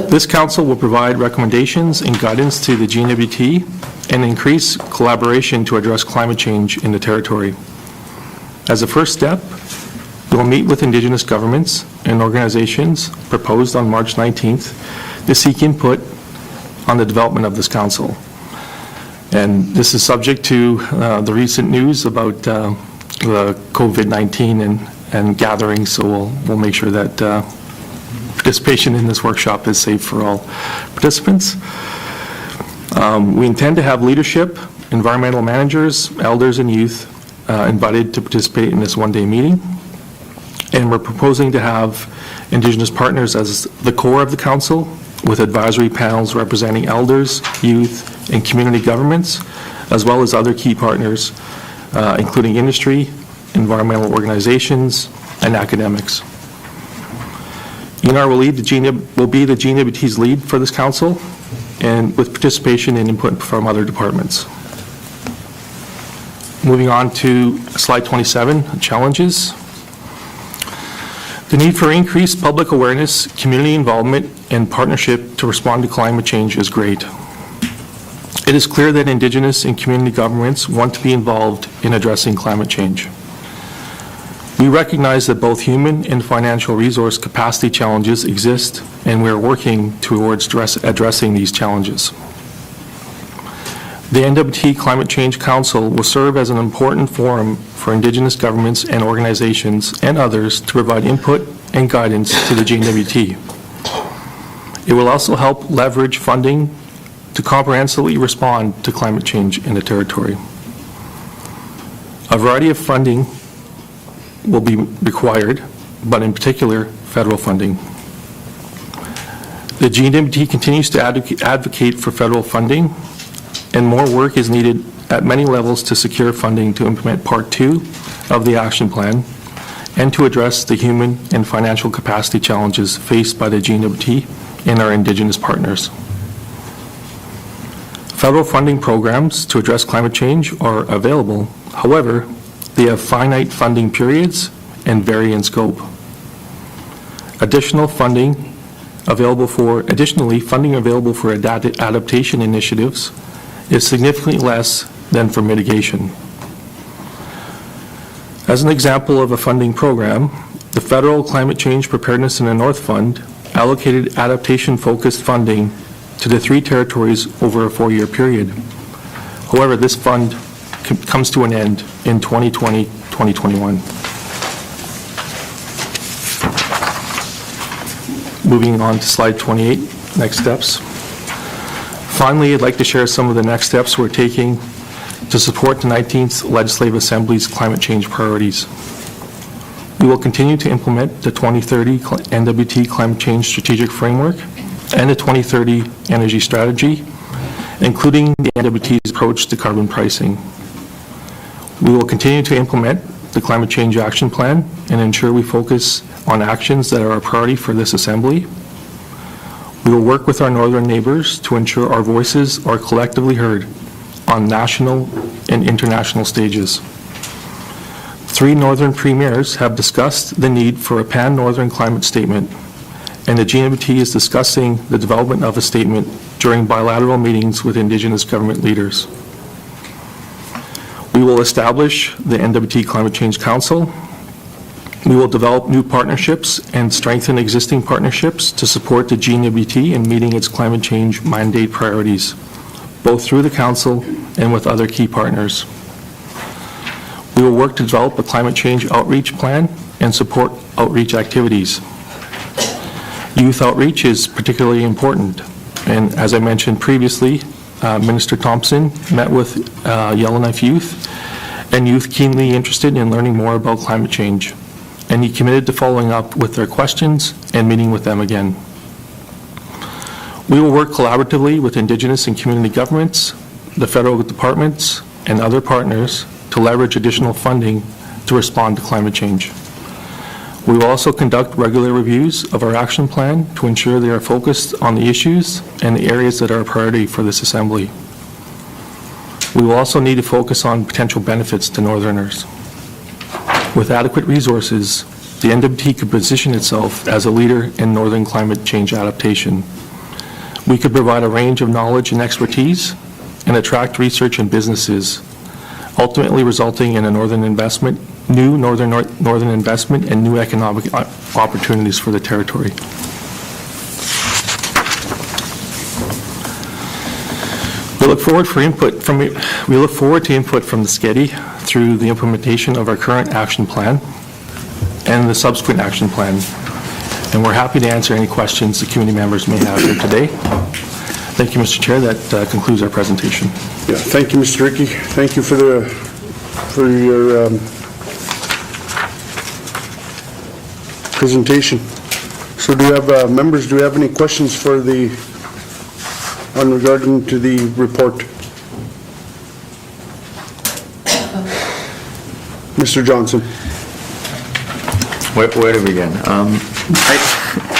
This council will provide recommendations and guidance to the GNWT and increase collaboration to address climate change in the territory. As a first step, we will meet with Indigenous governments and organizations proposed on March 19th to seek input on the development of this council. And this is subject to the recent news about the COVID-19 and gatherings, so we'll make sure that participation in this workshop is safe for all participants. We intend to have leadership, environmental managers, elders, and youth invited to participate in this one-day meeting. And we're proposing to have Indigenous partners as the core of the council, with advisory panels representing elders, youth, and community governments, as well as other key partners, including industry, environmental organizations, and academics. DNR will be the GNWT's lead for this council, and with participation and input from other departments. Moving on to slide 27, challenges. The need for increased public awareness, community involvement, and partnership to respond to climate change is great. It is clear that Indigenous and community governments want to be involved in addressing climate change. We recognize that both human and financial resource capacity challenges exist, and we are working towards addressing these challenges. The NWT Climate Change Council will serve as an important forum for Indigenous governments and organizations and others to provide input and guidance to the GNWT. It will also help leverage funding to comprehensively respond to climate change in the territory. A variety of funding will be required, but in particular, federal funding. The GNWT continues to advocate for federal funding, and more work is needed at many levels to secure funding to implement Part 2 of the action plan and to address the human and financial capacity challenges faced by the GNWT and our Indigenous partners. Federal funding programs to address climate change are available. However, they have finite funding periods and vary in scope. Additionally, funding available for adaptation initiatives is significantly less than for mitigation. As an example of a funding program, the Federal Climate Change Preparedness in the North Fund allocated adaptation-focused funding to the 3 territories over a 4-year period. However, this fund comes to an end in 2020-2021. Moving on to slide 28, next steps. Finally, I'd like to share some of the next steps we're taking to support the 19th Legislative Assembly's climate change priorities. We will continue to implement the 2030 NWT Climate Change Strategic Framework and the 2030 Energy Strategy, including the NWT's approach to carbon pricing. We will continue to implement the Climate Change Action Plan and ensure we focus on actions that are a priority for this Assembly. We will work with our northern neighbors to ensure our voices are collectively heard on national and international stages. 3 northern premiers have discussed the need for a pan-northern climate statement, and the GNWT is discussing the development of a statement during bilateral meetings with Indigenous government leaders. We will establish the NWT Climate Change Council. We will develop new partnerships and strengthen existing partnerships to support the GNWT in meeting its climate change mandate priorities, both through the Council and with other key partners. We will work to develop a climate change outreach plan and support outreach activities. Youth outreach is particularly important, and as I mentioned previously, Minister Taltson met with Yellowknife youth and youth keenly interested in learning more about climate change, and he committed to following up with their questions and meeting with them again. We will work collaboratively with Indigenous and community governments, the federal departments, and other partners to leverage additional funding to respond to climate change. We will also conduct regular reviews of our action plan to ensure they are focused on the issues and the areas that are a priority for this Assembly. We will also need to focus on potential benefits to Northerners. With adequate resources, the NWT could position itself as a leader in Northern climate change adaptation. We could provide a range of knowledge and expertise and attract research and businesses, ultimately resulting in a Northern investment, new Northern investment and new economic opportunities for the territory. We look forward to input from the SCEDI through the implementation of our current action plan and the subsequent action plan. And we're happy to answer any questions the community members may have here today. Thank you, Mr. Chair. That concludes our presentation. Yeah, thank you, Mr. Rickey. Thank you for your presentation. So do you have, members, do you have any questions for regarding to the report? Mr. Johnson. Where to begin?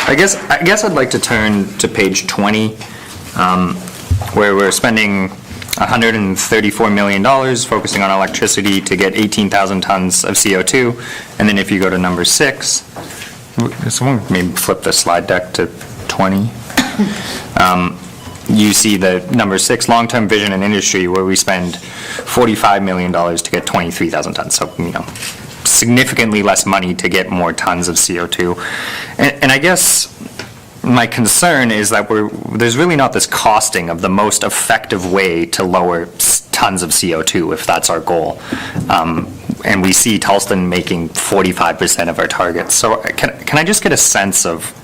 I guess I'd like to turn to page 20, where we're spending $134 million focusing on electricity to get 18,000 tons of CO2. And then if you go to number 6, someone maybe flip the slide deck to 20. You see the number 6, long-term vision and industry, where we spend $45 million to get 23,000 tons. So, significantly less money to get more tons of CO2. And I guess my concern is that there's really not this costing of the most effective way to lower tons of CO2, if that's our goal. And we see Taltson making 45% of our targets. So can I just get a sense of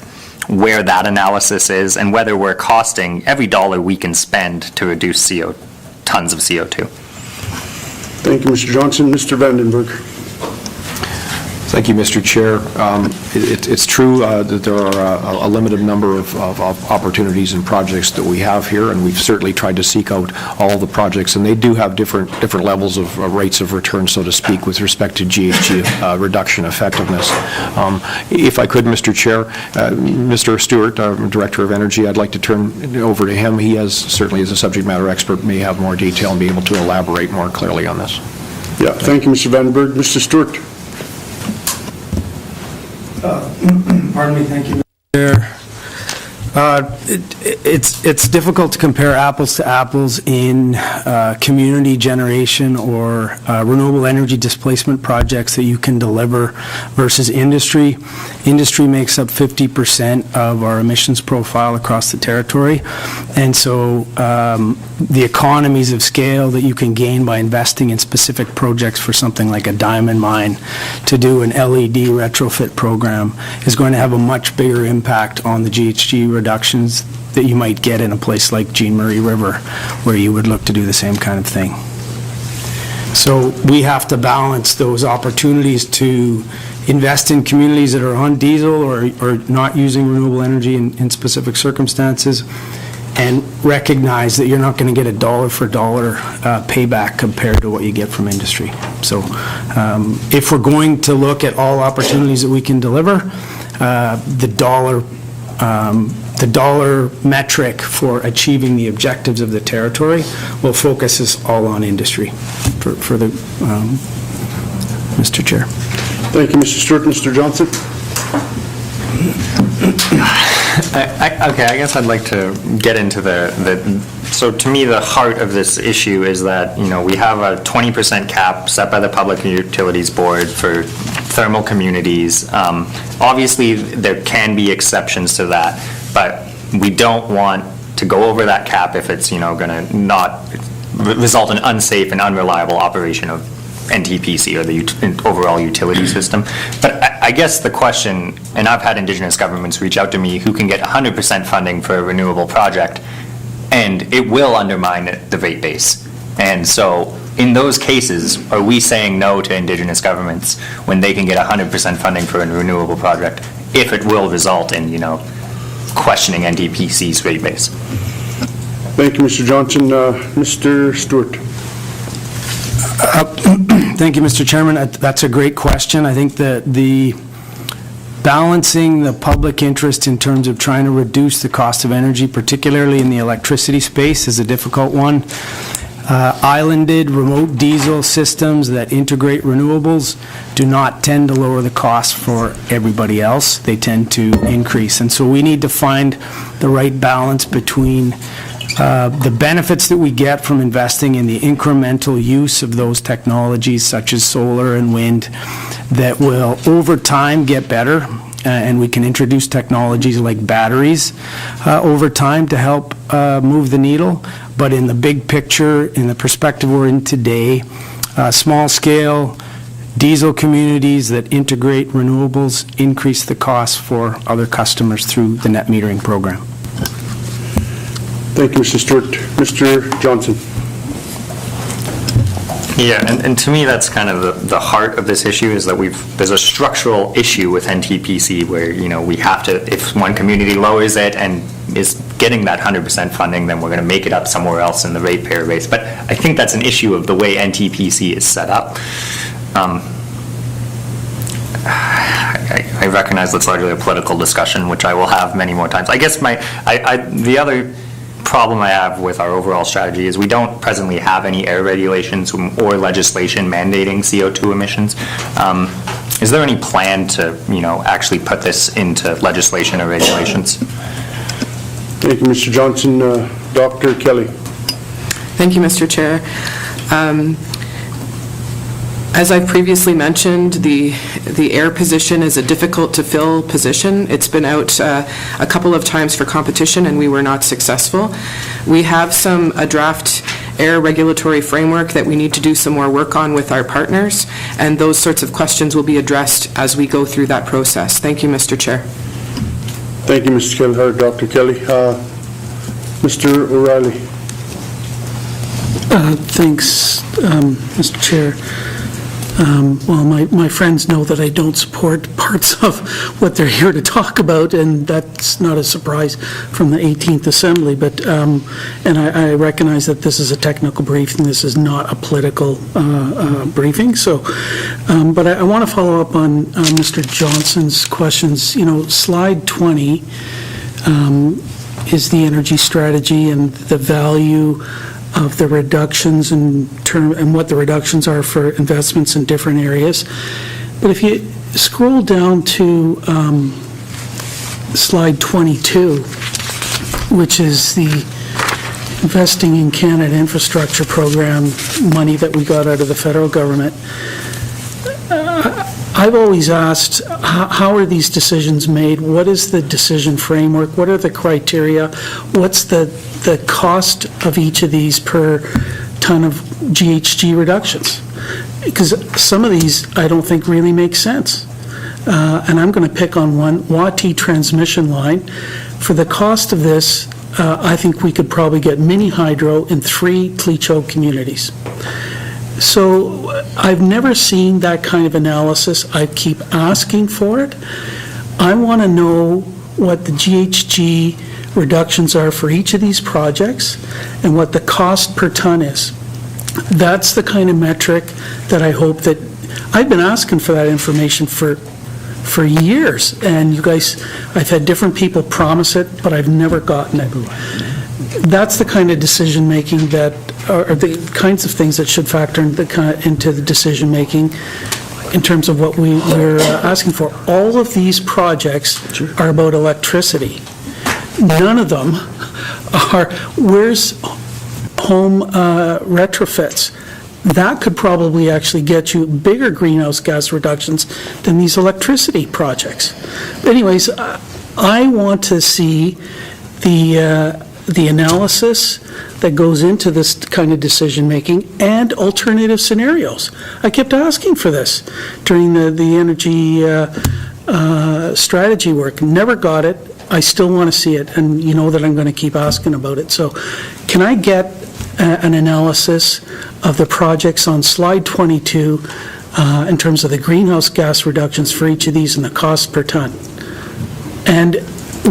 where that analysis is and whether we're costing every dollar we can spend to reduce tons of CO2? Thank you, Mr. Johnson. Mr. Vandenberg. Thank you, Mr. Chair. It's true that there are a limited number of opportunities and projects that we have here, and we've certainly tried to seek out all the projects, and they do have different levels of rates of return, so to speak, with respect to GHG reduction effectiveness. If I could, Mr. Chair, Mr. Stewart, Director of Energy, I'd like to turn it over to him. He certainly as a subject matter expert, may have more detail and be able to elaborate more clearly on this. Yeah, thank you, Mr. Vandenberg. Mr. Stewart. Pardon me, thank you, Mr. Chair. It's difficult to compare apples to apples in community generation or renewable energy displacement projects that you can deliver versus industry. Industry makes up 50% of our emissions profile across the territory, and so the economies of scale that you can gain by investing in specific projects for something like a diamond mine to do an LED retrofit program is going to have a much bigger impact on the GHG reductions that you might get in a place like Jean Marie River, where you would look to do the same kind of thing. So we have to balance those opportunities to invest in communities that are on diesel or not using renewable energy in specific circumstances, and recognize that you're not going to get a dollar for dollar payback compared to what you get from industry. So if we're going to look at all opportunities that we can deliver, the dollar metric for achieving the objectives of the territory will focus us all on industry for the Mr. Chair. Thank you, Mr. Stewart. Mr. Johnson. Okay, I guess I'd like to get into so to me, the heart of this issue is that, we have a 20% cap set by the Public Utilities Board for thermal communities. Obviously, there can be exceptions to that, but we don't want to go over that cap if it's, going to not result in unsafe and unreliable operation of NTPC or the overall utility system. But I guess the question, and I've had Indigenous governments reach out to me who can get 100% funding for a renewable project, and it will undermine the rate base. And so in those cases, are we saying no to Indigenous governments when they can get 100% funding for a renewable project if it will result in, questioning NTPC's rate base? Thank you, Mr. Johnson. Mr. Stewart. Thank you, Mr. Chairman. That's a great question. I think that the balancing the public interest in terms of trying to reduce the cost of energy, particularly in the electricity space, is a difficult one. Islanded remote diesel systems that integrate renewables do not tend to lower the cost for everybody else. They tend to increase. And so we need to find the right balance between the benefits that we get from investing in the incremental use of those technologies, such as solar and wind, that will over time get better, and we can introduce technologies like batteries over time to help move the needle. But in the big picture, in the perspective we're in today, small-scale diesel communities that integrate renewables increase the cost for other customers through the net metering program. Thank you, Mr. Stewart. Mr. Johnson. Yeah, and to me, that's kind of the heart of this issue, is that there's a structural issue with NTPC where, we have to, if one community lowers it and is getting that 100% funding, then we're going to make it up somewhere else in the ratepayer base. But I think that's an issue of the way NTPC is set up. I recognize that's largely a political discussion, which I will have many more times. I guess the other problem I have with our overall strategy is we don't presently have any air regulations or legislation mandating CO2 emissions. Is there any plan to, actually put this into legislation or regulations? Thank you, Mr. Johnson. Dr. Kelly. Thank you, Mr. Chair. As I previously mentioned, the air position is a difficult-to-fill position. It's been out a couple of times for competition, and we were not successful. We have a draft air regulatory framework that we need to do some more work on with our partners, and those sorts of questions will be addressed as we go through that process. Thank you, Mr. Chair. Thank you, Mr. Kelleher. Dr. Kelly. Mr. O'Reilly. Thanks, Mr. Chair. Well, my friends know that I don't support parts of what they're here to talk about, and that's not a surprise from the 18th Assembly, but, and I recognize that this is a technical briefing, this is not a political briefing, so, but I want to follow up on Mr. Johnson's questions. Slide 20 is the energy strategy and the value of the reductions and what the reductions are for investments in different areas. But if you scroll down to slide 22, which is the Investing in Canada Infrastructure Program money that we got out of the federal government, I've always asked, how are these decisions made? What is the decision framework? What are the criteria? What's the cost of each of these per ton of GHG reductions? Because some of these I don't think really make sense. And I'm going to pick on one, NWT transmission line. For the cost of this, I think we could probably get mini hydro in 3 Clecho communities. So I've never seen that kind of analysis. I keep asking for it. I want to know what the GHG reductions are for each of these projects and what the cost per ton is. That's the kind of metric that I hope that, I've been asking for that information for years, and you guys, I've had different people promise it, but I've never gotten it. That's the kind of decision-making that, or the kinds of things that should factor into the decision-making in terms of what we're asking for. All of these projects are about electricity. None of them are, where's home retrofits? That could probably actually get you bigger greenhouse gas reductions than these electricity projects. But anyways, I want to see the analysis that goes into this kind of decision-making and alternative scenarios. I kept asking for this during the energy strategy work. Never got it. I still want to see it, and you know that I'm going to keep asking about it. So can I get an analysis of the projects on slide 22 in terms of the greenhouse gas reductions for each of these and the cost per ton? And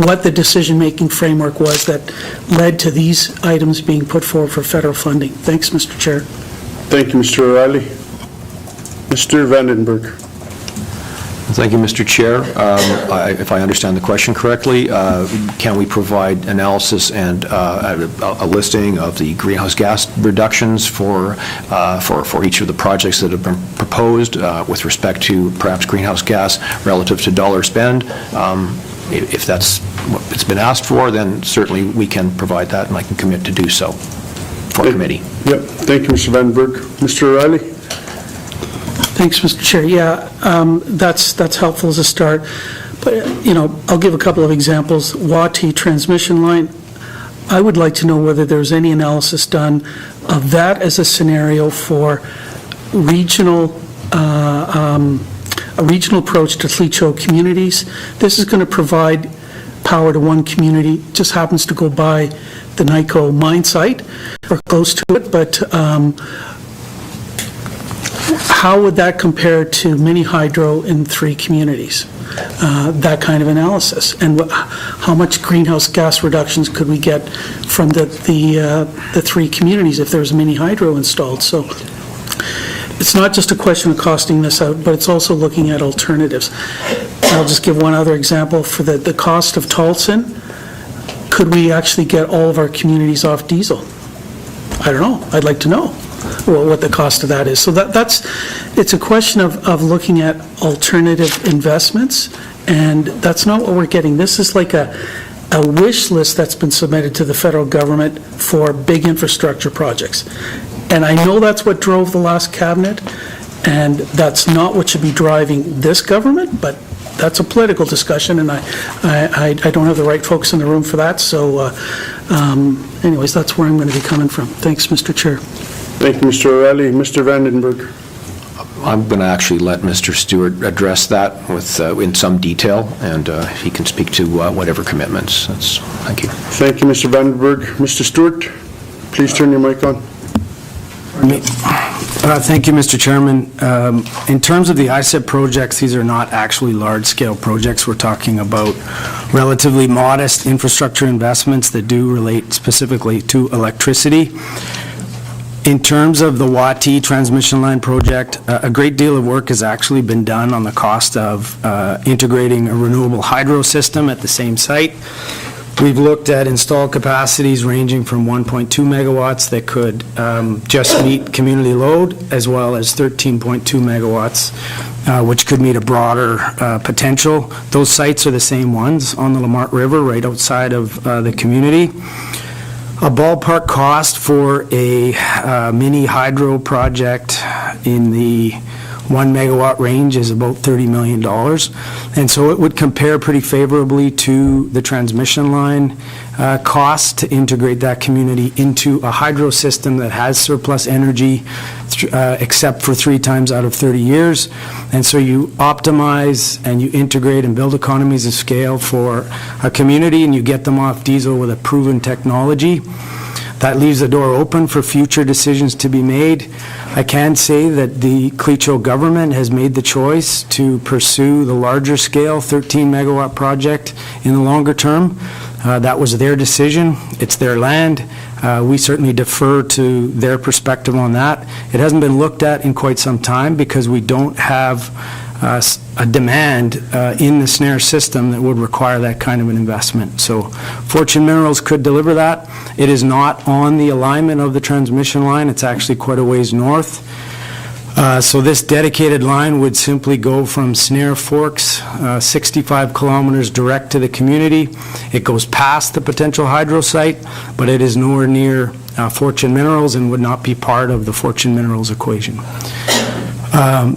what the decision-making framework was that led to these items being put forward for federal funding. Thanks, Mr. Chair. Thank you, Mr. O'Reilly. Mr. Vandenberg. Thank you, Mr. Chair. If I understand the question correctly, can we provide analysis and a listing of the greenhouse gas reductions for each of the projects that have been proposed with respect to perhaps greenhouse gas relative to dollar spend? If that's what it's been asked for, then certainly we can provide that, and I can commit to do so for committee. Yep. Thank you, Mr. Vandenberg. Mr. O'Reilly. Thanks, Mr. Chair. Yeah, that's helpful as a start. But, I'll give a couple of examples. NWT transmission line, I would like to know whether there's any analysis done of that as a scenario for regional a regional approach to Clecho communities. This is going to provide power to one community, just happens to go by the NICO mine site or close to it, but how would that compare to mini hydro in 3 communities? That kind of analysis, and how much greenhouse gas reductions could we get from the 3 communities if there's mini hydro installed? So it's not just a question of costing this out, but it's also looking at alternatives. I'll just give one other example. For the cost of Taltson, could we actually get all of our communities off diesel? I don't know. I'd like to know what the cost of that is. So it's a question of looking at alternative investments, and that's not what we're getting. This is like a wish list that's been submitted to the federal government for big infrastructure projects. And I know that's what drove the last cabinet, and that's not what should be driving this government, but that's a political discussion, and I don't have the right folks in the room for that. So anyways, that's where I'm going to be coming from. Thanks, Mr. Chair. Thank you, Mr. O'Reilly. Mr. Vandenberg. I'm going to actually let Mr. Stewart address that in some detail, and he can speak to whatever commitments. Thank you. Thank you, Mr. Vandenberg. Mr. Stewart, please turn your mic on. Thank you, Mr. Chairman. In terms of the ISEP projects, these are not actually large-scale projects. We're talking about relatively modest infrastructure investments that do relate specifically to electricity. In terms of the WATI transmission line project, a great deal of work has actually been done on the cost of integrating a renewable hydro system at the same site. We've looked at installed capacities ranging from 1.2 megawatts that could just meet community load, as well as 13.2 megawatts, which could meet a broader potential. Those sites are the same ones on the Lamart River, right outside of the community. A ballpark cost for a mini hydro project in the 1 megawatt range is about $30 million. And so it would compare pretty favorably to the transmission line cost to integrate that community into a hydro system that has surplus energy except for 3 times out of 30 years. And so you optimize and you integrate and build economies of scale for a community, and you get them off diesel with a proven technology. That leaves the door open for future decisions to be made. I can say that the Clecho government has made the choice to pursue the larger scale 13 megawatt project in the longer term. That was their decision. It's their land. We certainly defer to their perspective on that. It hasn't been looked at in quite some time because we don't have a demand in the SNARE system that would require that kind of an investment. So Fortune Minerals could deliver that. It is not on the alignment of the transmission line. It's actually quite a ways north. So this dedicated line would simply go from Snare Forks, 65 kilometers direct to the community. It goes past the potential hydro site, but it is nowhere near Fortune Minerals and would not be part of the Fortune Minerals equation.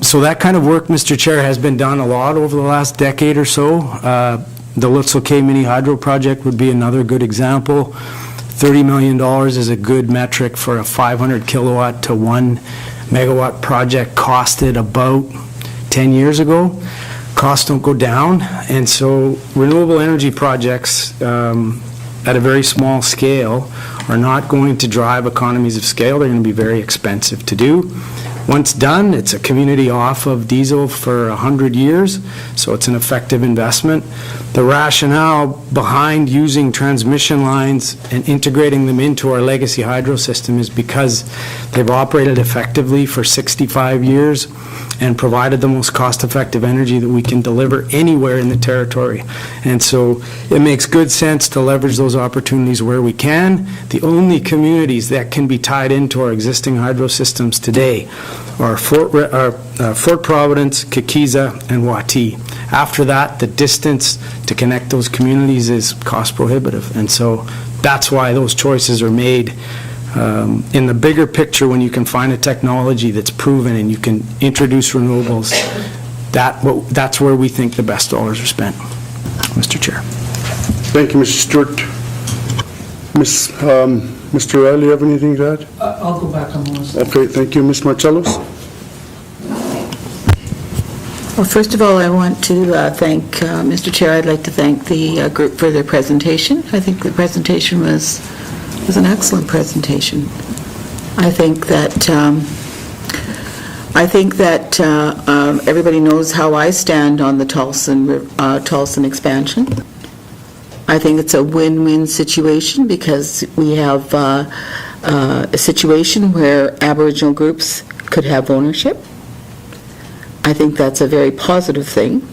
So that kind of work, Mr. Chair, has been done a lot over the last decade or so. The Lutzel K Mini Hydro Project would be another good example. $30 million is a good metric for a 500 kilowatt to 1 megawatt project, costed about 10 years ago. Costs don't go down, and so renewable energy projects at a very small scale are not going to drive economies of scale. They're going to be very expensive to do. Once done, it's a community off of diesel for 100 years, so it's an effective investment. The rationale behind using transmission lines and integrating them into our legacy hydro system is because they've operated effectively for 65 years and provided the most cost-effective energy that we can deliver anywhere in the territory. And so it makes good sense to leverage those opportunities where we can. The only communities that can be tied into our existing hydro systems today are Fort Providence, Kikiza, and Wati. After that, the distance to connect those communities is cost prohibitive. And so that's why those choices are made. In the bigger picture, when you can find a technology that's proven and you can introduce renewables, that's where we think the best dollars are spent. Mr. Chair. Thank you, Mr. Stewart. Mr. Riley, you have anything to add? I'll go back on the list. Okay, thank you. Ms. Marcellos? Well, first of all, I want to thank, Mr. Chair, I'd like to thank the group for their presentation. I think the presentation was an excellent presentation. I think that everybody knows how I stand on the Taltson expansion. I think it's a win-win situation because we have a situation where Aboriginal groups could have ownership. I think that's a very positive thing.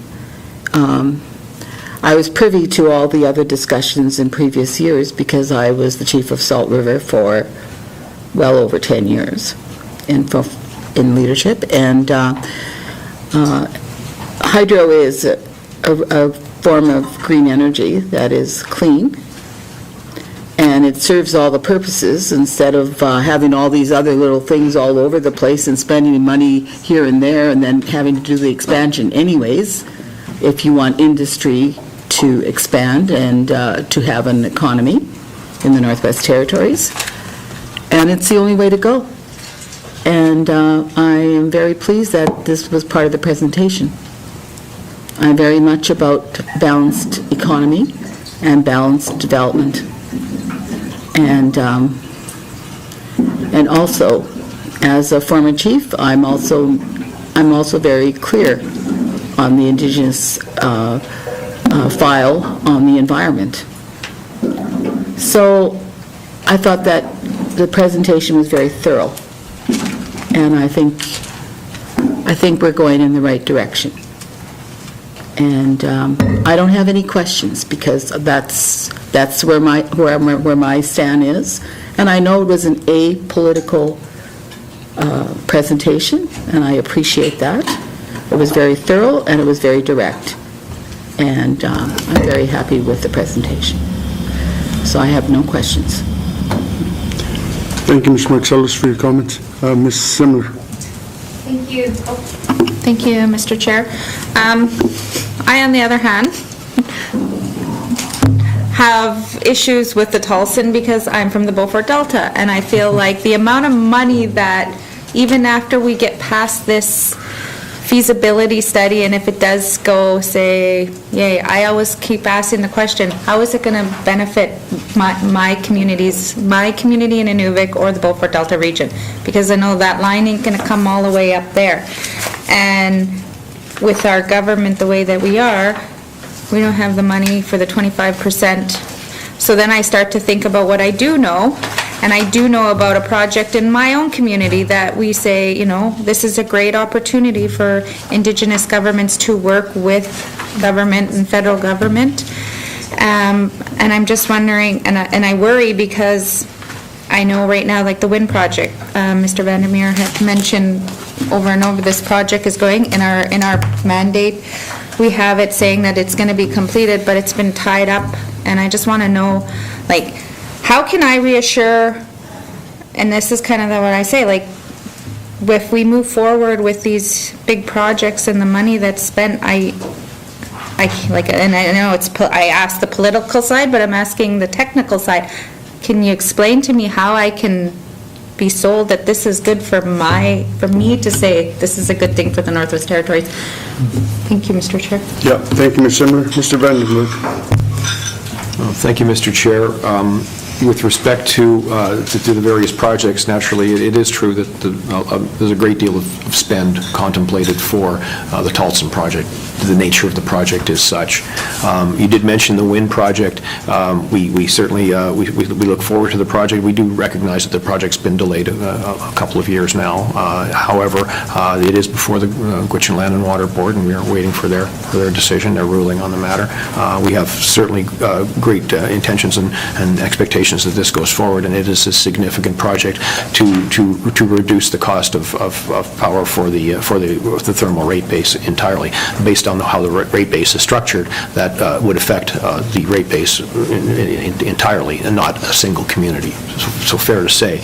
I was privy to all the other discussions in previous years because I was the chief of Salt River for well over 10 years in leadership. And hydro is a form of green energy that is clean, and it serves all the purposes instead of having all these other little things all over the place and spending money here and there and then having to do the expansion anyways if you want industry to expand and to have an economy in the Northwest Territories. And it's the only way to go. And I am very pleased that this was part of the presentation. I'm very much about balanced economy and balanced development. And also, as a former chief, I'm also very clear on the Indigenous file on the environment. So I thought that the presentation was very thorough, and I think we're going in the right direction. And I don't have any questions because that's where my stand is. And I know it was an apolitical presentation, and I appreciate that. It was very thorough and it was very direct. And I'm very happy with the presentation. So I have no questions. Thank you, Ms. Marcellus, for your comments. Ms. Simler. Thank you. Thank you, Mr. Chair. I, on the other hand, have issues with the Taltson because I'm from the Beaufort Delta, and I feel like the amount of money that, even after we get past this feasibility study, and if it does go, say, yay, I always keep asking the question, how is it going to benefit my community in Inuvik or the Beaufort Delta region? Because I know that line ain't going to come all the way up there. And with our government the way that we are, we don't have the money for the 25%. So then I start to think about what I do know, and I do know about a project in my own community that we say, you know, this is a great opportunity for Indigenous governments to work with government and federal government. And I'm just wondering, and I worry because I know right now, like the wind project, Mr. Vandermeer had mentioned over and over, this project is going in our mandate. We have it saying that it's going to be completed, but it's been tied up, and I just want to know, like, how can I reassure, and this is kind of what I say, like, if we move forward with these big projects and the money that's spent, I like, and I know I asked the political side, but I'm asking the technical side. Can you explain to me how I can be sold that this is good for me to say this is a good thing for the Northwest Territories? Thank you, Mr. Chair. Yeah, thank you, Ms. Simler. Mr. Vandenberg. Thank you, Mr. Chair. With respect to the various projects, naturally, it is true that there's a great deal of spend contemplated for the Taltson project. The nature of the project is such. You did mention the wind project. We certainly we look forward to the project. We do recognize that the project's been delayed a couple of years now. However, it is before the Gwich'in Land and Water Board, and we are waiting for their decision, their ruling on the matter. We have certainly great intentions and expectations that this goes forward, and it is a significant project to reduce the cost of power for the thermal rate base entirely. Based on how the rate base is structured, that would affect the rate base entirely and not a single community. So fair to say.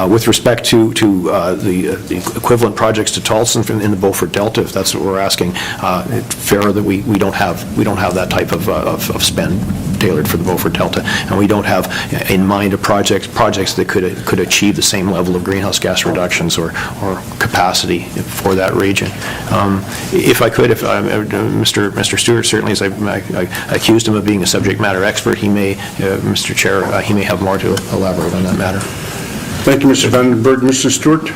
With respect to the equivalent projects to Taltson in the Beaufort Delta, if that's what we're asking, fair that we don't have that type of spend tailored for the Beaufort Delta, and we don't have in mind projects that could achieve the same level of greenhouse gas reductions or capacity for that region. If I could, Mr. Stewart, certainly, as I accused him of being a subject matter expert, he may, Mr. Chair, he may have more to elaborate on that matter. Thank you, Mr. Vandenberg. Mr. Stewart?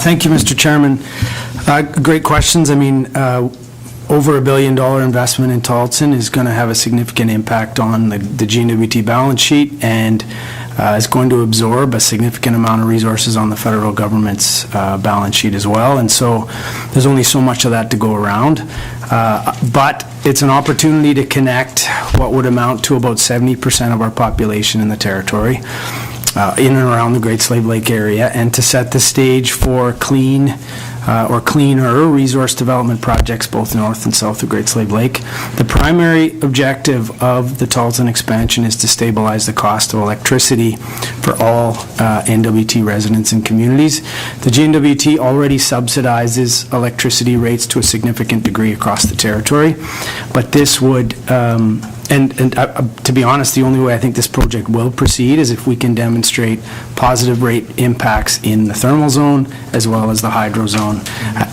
Thank you, Mr. Chairman. Great questions. I mean, over $1 billion investment in Taltson is going to have a significant impact on the GNWT balance sheet, and is going to absorb a significant amount of resources on the federal government's balance sheet as well. And so there's only so much of that to go around. But it's an opportunity to connect what would amount to about 70% of our population in the territory, in and around the Great Slave Lake area, and to set the stage for clean or cleaner resource development projects both north and south of Great Slave Lake. The primary objective of the Taltson expansion is to stabilize the cost of electricity for all NWT residents and communities. The GNWT already subsidizes electricity rates to a significant degree across the territory, but this would to be honest, the only way I think this project will proceed is if we can demonstrate positive rate impacts in the thermal zone as well as the hydro zone,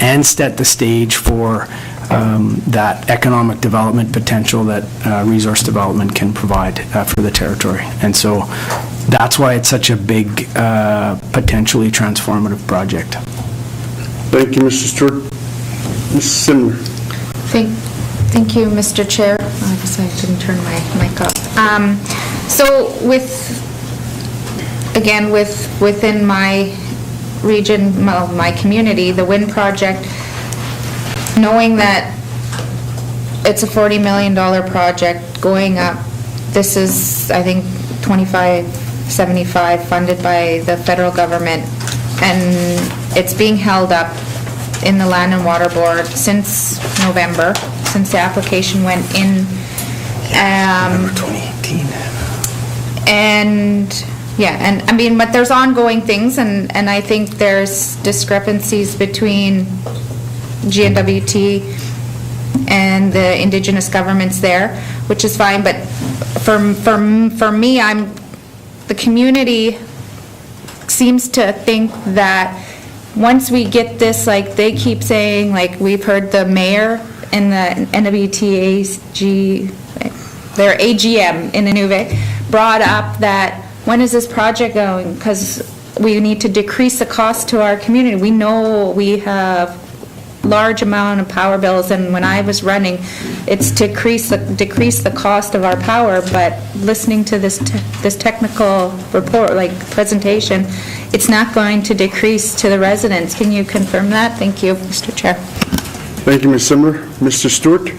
and set the stage for that economic development potential that resource development can provide for the territory. And so that's why it's such a big, potentially transformative project. Thank you, Mr. Stewart. Mrs. Simler. Thank you, Mr. Chair. I guess I didn't turn my mic off. So within my region, my community, the wind project, knowing that it's a $40 million project going up, this is, I think, 2575 funded by the federal government, and it's being held up in the Land and Water Board since November, since the application went in. November 2018. And I mean, but there's ongoing things, and I think there's discrepancies between GNWT and the Indigenous governments there, which is fine, but for me, the community seems to think that once we get this, like they keep saying, like we've heard the mayor and the NWT their AGM in Inuvik brought up that, when is this project going? Because we need to decrease the cost to our community. We know we have large amount of power bills, and when I was running, it's to decrease the cost of our power, but listening to this technical report, like presentation, it's not going to decrease to the residents. Can you confirm that? Thank you, Mr. Chair. Thank you, Ms. Simler. Mr. Stewart?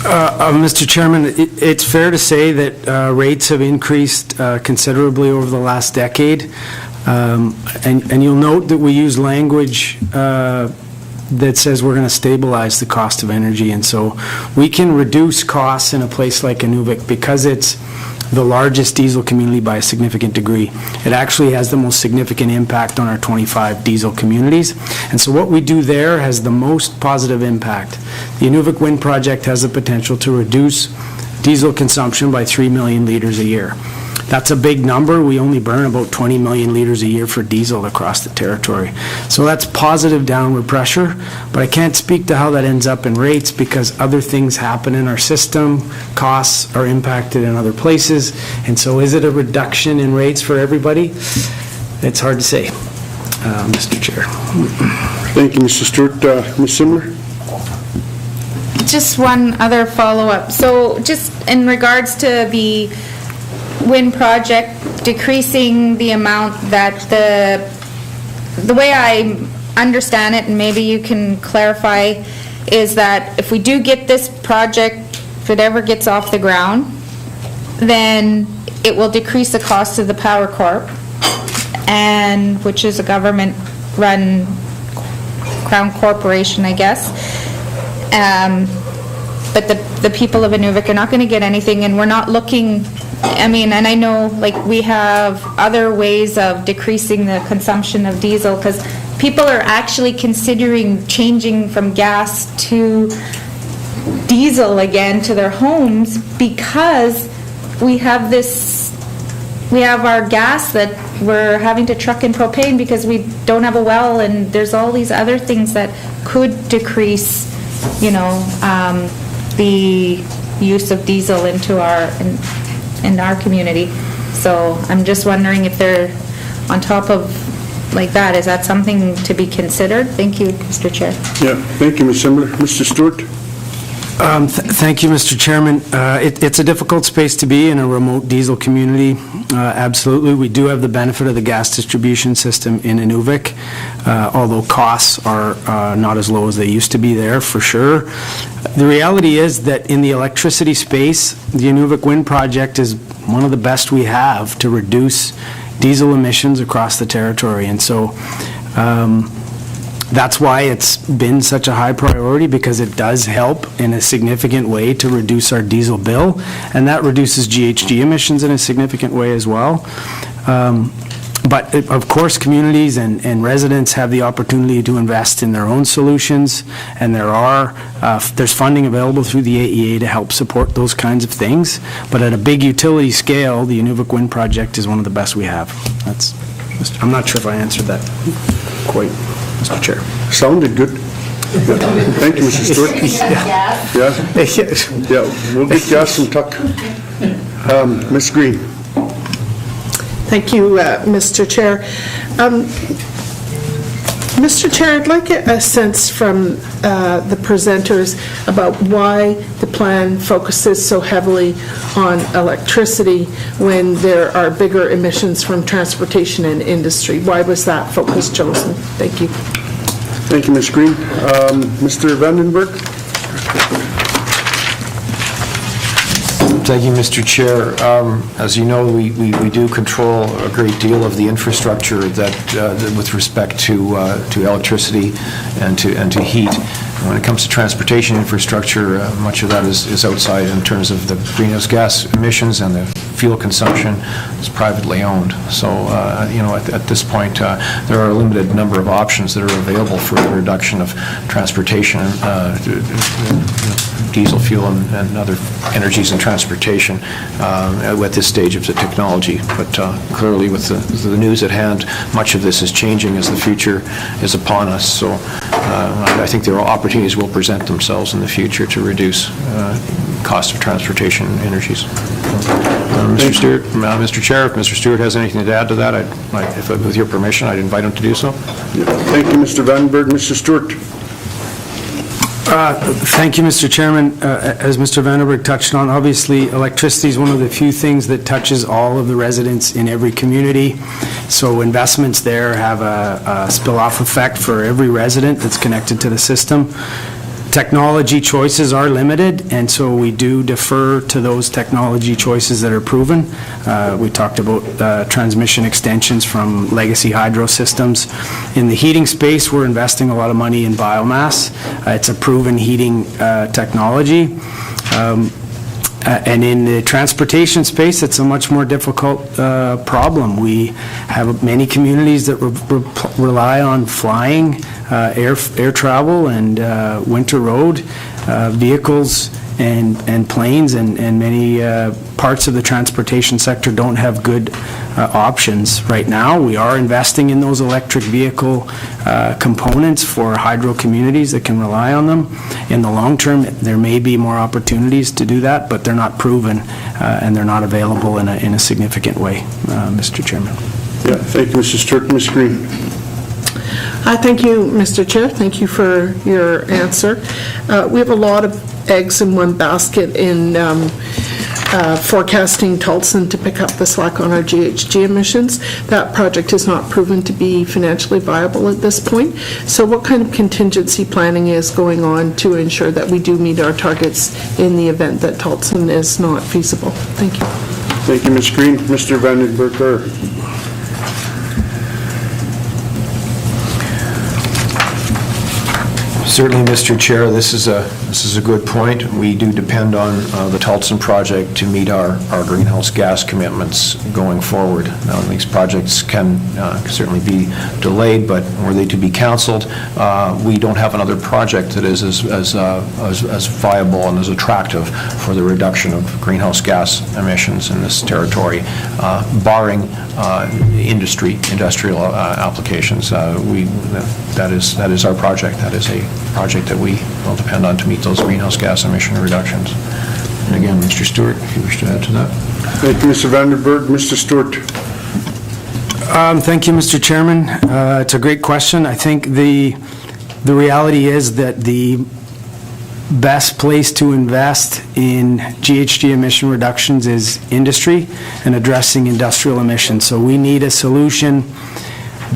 Mr. Chairman, it's fair to say that rates have increased considerably over the last decade. And you'll note that we use language that says we're going to stabilize the cost of energy. And so we can reduce costs in a place like Inuvik because it's the largest diesel community by a significant degree. It actually has the most significant impact on our 25 diesel communities. And so what we do there has the most positive impact. The Inuvik Wind Project has the potential to reduce diesel consumption by 3 million liters a year. That's a big number. We only burn about 20 million liters a year for diesel across the territory. So that's positive downward pressure, but I can't speak to how that ends up in rates because other things happen in our system. Costs are impacted in other places. And so is it a reduction in rates for everybody? It's hard to say, Mr. Chair. Thank you, Mr. Stewart. Ms. Simler? Just one other follow-up. So just in regards to the wind project, decreasing the amount that the way I understand it, and maybe you can clarify, is that if we do get this project, if it ever gets off the ground, then it will decrease the cost of the Power Corp, and which is a government-run crown corporation, I guess. But the people of Inuvik are not going to get anything, and we're not looking. I mean, and I know, like, we have other ways of decreasing the consumption of diesel, because people are actually considering changing from gas to diesel again to their homes, because we have our gas that we're having to truck in propane because we don't have a well, and there's all these other things that could decrease, the use of diesel into in our community. So I'm just wondering if they're on top of like that. Is that something to be considered? Thank you, Mr. Chair. Yeah, thank you, Ms. Simler. Mr. Stewart? Thank you, Mr. Chairman. It's a difficult space to be in a remote diesel community. Absolutely. We do have the benefit of the gas distribution system in Inuvik, although costs are not as low as they used to be there, for sure. The reality is that in the electricity space, the Inuvik Wind Project is one of the best we have to reduce diesel emissions across the territory. And so that's why it's been such a high priority, because it does help in a significant way to reduce our diesel bill, and that reduces GHG emissions in a significant way as well. But of course, communities and residents have the opportunity to invest in their own solutions, and there's funding available through the AEA to help support those kinds of things. But at a big utility scale, the Inuvik Wind Project is one of the best we have. I'm not sure if I answered that quite, Mr. Chair. Sounded good. Thank you, Mr. Stewart. Yeah, we'll get gas from Tuck. Ms. Green. Thank you, Mr. Chair. Mr. Chair, I'd like a sense from the presenters about why the plan focuses so heavily on electricity when there are bigger emissions from transportation and industry. Why was that focus chosen? Thank you. Thank you, Ms. Green. Mr. Vandenberg? Thank you, Mr. Chair. As you know, we do control a great deal of the infrastructure that with respect to electricity and to heat. When it comes to transportation infrastructure, much of that is outside in terms of the greenhouse gas emissions, and the fuel consumption is privately owned. So, at this point, there are a limited number of options that are available for the reduction of transportation, diesel fuel and other energies in transportation at this stage of the technology. But clearly, with the news at hand, much of this is changing as the future is upon us. So I think there are opportunities will present themselves in the future to reduce cost of transportation energies. Mr. Stewart, Mr. Chair, if Mr. Stewart has anything to add to that, with your permission, I'd invite him to do so. Thank you, Mr. Vandenberg. Mr. Stewart. Thank you, Mr. Chairman. As Mr. Vandenberg touched on, obviously electricity is one of the few things that touches all of the residents in every community. So investments there have a spill-off effect for every resident that's connected to the system. Technology choices are limited, and so we do defer to those technology choices that are proven. We talked about transmission extensions from legacy hydro systems. In the heating space, we're investing a lot of money in biomass. It's a proven heating technology. And in the transportation space, it's a much more difficult problem. We have many communities that rely on flying, air travel, and winter road vehicles and planes, and many parts of the transportation sector don't have good options right now. We are investing in those electric vehicle components for hydro communities that can rely on them. In the long term, there may be more opportunities to do that, but they're not proven and they're not available in a significant way, Mr. Chairman. Yeah, thank you, Mr. Stewart. Ms. Green. Thank you, Mr. Chair. Thank you for your answer. We have a lot of eggs in one basket in forecasting Taltson to pick up the slack on our GHG emissions. That project is not proven to be financially viable at this point. So what kind of contingency planning is going on to ensure that we do meet our targets in the event that Taltson is not feasible? Thank you. Thank you, Ms. Green. Mr. Vandenberg. Certainly, Mr. Chair, this is a good point. We do depend on the Taltson project to meet our greenhouse gas commitments going forward. Now, these projects can certainly be delayed, but were they to be canceled, we don't have another project that is as viable and as attractive for the reduction of greenhouse gas emissions in this territory, barring industrial applications. That is our project. That is a project that we will depend on to meet those greenhouse gas emission reductions. And again, Mr. Stewart, if you wish to add to that. Thank you, Mr. Vandenberg. Mr. Stewart. Thank you, Mr. Chairman. It's a great question. I think the reality is that the best place to invest in GHG emission reductions is industry and addressing industrial emissions. So we need a solution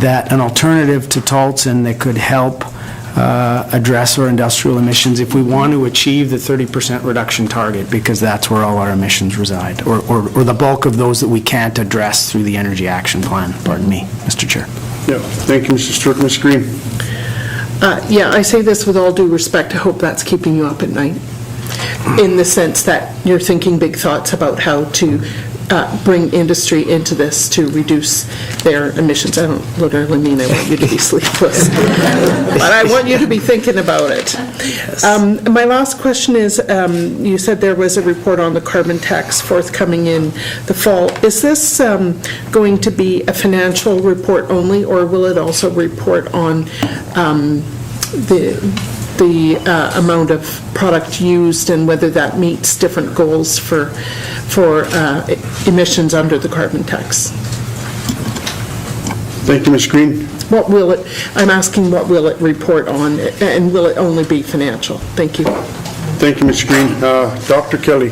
an alternative to Taltson that could help address our industrial emissions if we want to achieve the 30% reduction target, because that's where all our emissions reside, or the bulk of those that we can't address through the Energy Action Plan. Pardon me, Mr. Chair. Yeah, thank you, Mr. Stewart. Ms. Green? Yeah, I say this with all due respect, I hope that's keeping you up at night, in the sense that you're thinking big thoughts about how to bring industry into this to reduce their emissions. I don't literally mean I want you to be sleepless, but I want you to be thinking about it. My last question is, you said there was a report on the carbon tax forthcoming in the fall. Is this going to be a financial report only, or will it also report on the amount of product used and whether that meets different goals for emissions under the carbon tax? Thank you, Ms. Green. What will it, I'm asking what will it report on, and will it only be financial? Thank you. Thank you, Ms. Green. Dr. Kelly?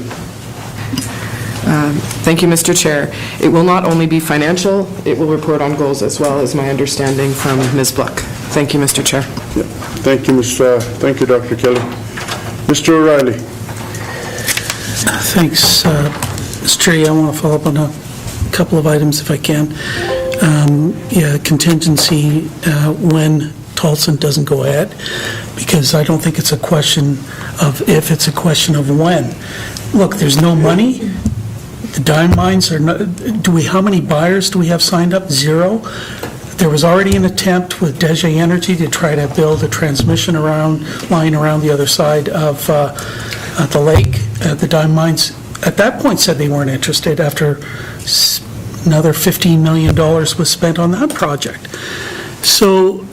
Thank you, Mr. Chair. It will not only be financial, it will report on goals as well, is my understanding from Ms. Bluck. Thank you, Mr. Chair. Yeah. Thank you, thank you, Dr. Kelly. Mr. O'Reilly? Thanks, Mr. Chair. I want to follow up on a couple of items if I can. Contingency when Taltson doesn't go ahead, because I don't think it's a question of if, it's a question of when. Look, there's no money. The dime mines are not, how many buyers do we have signed up? 0. There was already an attempt with Deja Energy to try to build a transmission line around the other side of the lake. The dime mines at that point said they weren't interested after another $15 million was spent on that project. So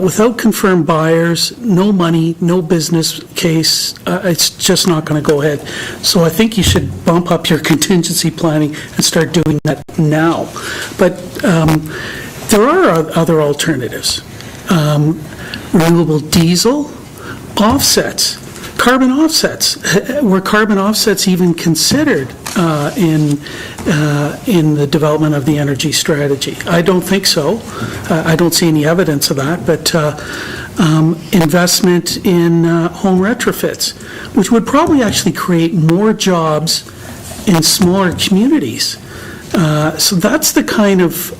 without confirmed buyers, no money, no business case, it's just not going to go ahead. So I think you should bump up your contingency planning and start doing that now. But there are other alternatives. Renewable diesel, offsets, carbon offsets. Were carbon offsets even considered in the development of the energy strategy? I don't think so. I don't see any evidence of that, but investment in home retrofits, which would probably actually create more jobs in smaller communities. So that's the kind of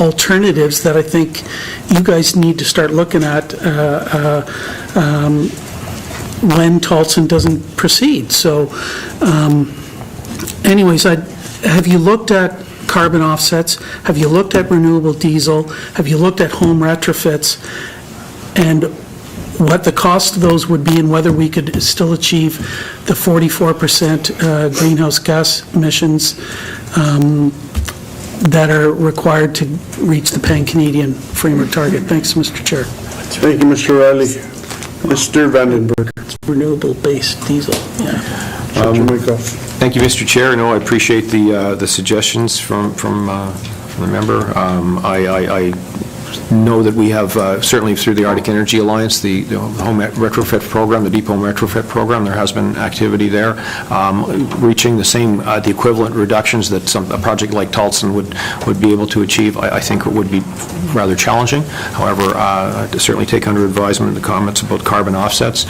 alternatives that I think you guys need to start looking at when Taltson doesn't proceed. So anyways, have you looked at carbon offsets? Have you looked at renewable diesel? Have you looked at home retrofits? And what the cost of those would be, and whether we could still achieve the 44% greenhouse gas emissions that are required to reach the Pan-Canadian framework target. Thanks, Mr. Chair. Thank you, Mr. O'Reilly. Mr. Vandenberg? Renewable-based diesel, yeah. Shut your mic off. Thank you, Mr. Chair. No, I appreciate the suggestions from the member. I know that we have, certainly through the Arctic Energy Alliance, the home retrofit program, the deep home retrofit program, there has been activity there, reaching the same, the equivalent reductions that a project like Taltson would be able to achieve. I think it would be rather challenging. However, to certainly take under advisement the comments about carbon offsets.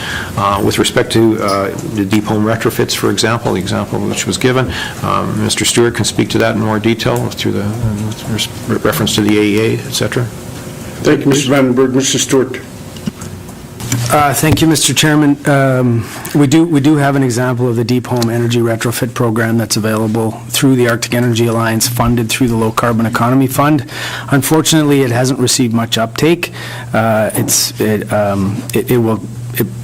With respect to the deep home retrofits, for example, the example which was given, Mr. Stewart can speak to that in more detail through the reference to the AEA, et cetera. Thank you, Mr. Vandenberg. Mr. Stewart? Thank you, Mr. Chairman. We do have an example of the Deep Home Energy Retrofit Program that's available through the Arctic Energy Alliance, funded through the Low Carbon Economy Fund. Unfortunately, it hasn't received much uptake.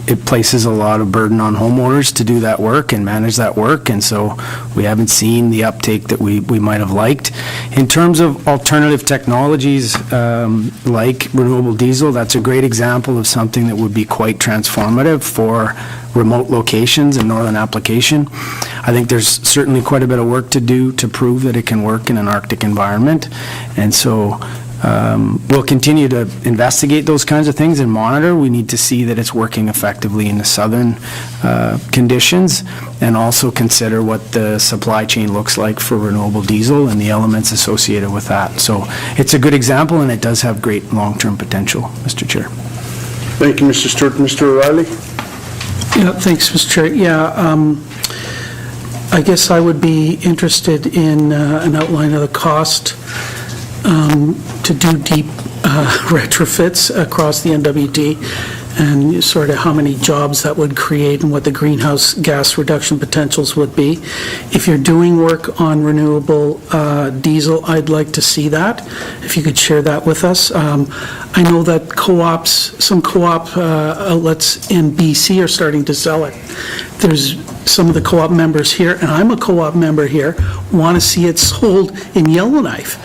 It places a lot of burden on homeowners to do that work and manage that work, and so we haven't seen the uptake that we might have liked. In terms of alternative technologies like renewable diesel, that's a great example of something that would be quite transformative for remote locations and northern application. I think there's certainly quite a bit of work to do to prove that it can work in an Arctic environment, and so we'll continue to investigate those kinds of things and monitor. We need to see that it's working effectively in the southern conditions, and also consider what the supply chain looks like for renewable diesel and the elements associated with that. So it's a good example, and it does have great long-term potential, Mr. Chair. Thank you, Mr. Stewart. Mr. O'Reilly? Yeah, thanks, Mr. Chair. Yeah, I guess I would be interested in an outline of the cost to do deep retrofits across the NWT, and sort of how many jobs that would create and what the greenhouse gas reduction potentials would be. If you're doing work on renewable diesel, I'd like to see that, if you could share that with us. I know that some co-op outlets in BC are starting to sell it. There's some of the co-op members here, and I'm a co-op member here, want to see it sold in Yellowknife.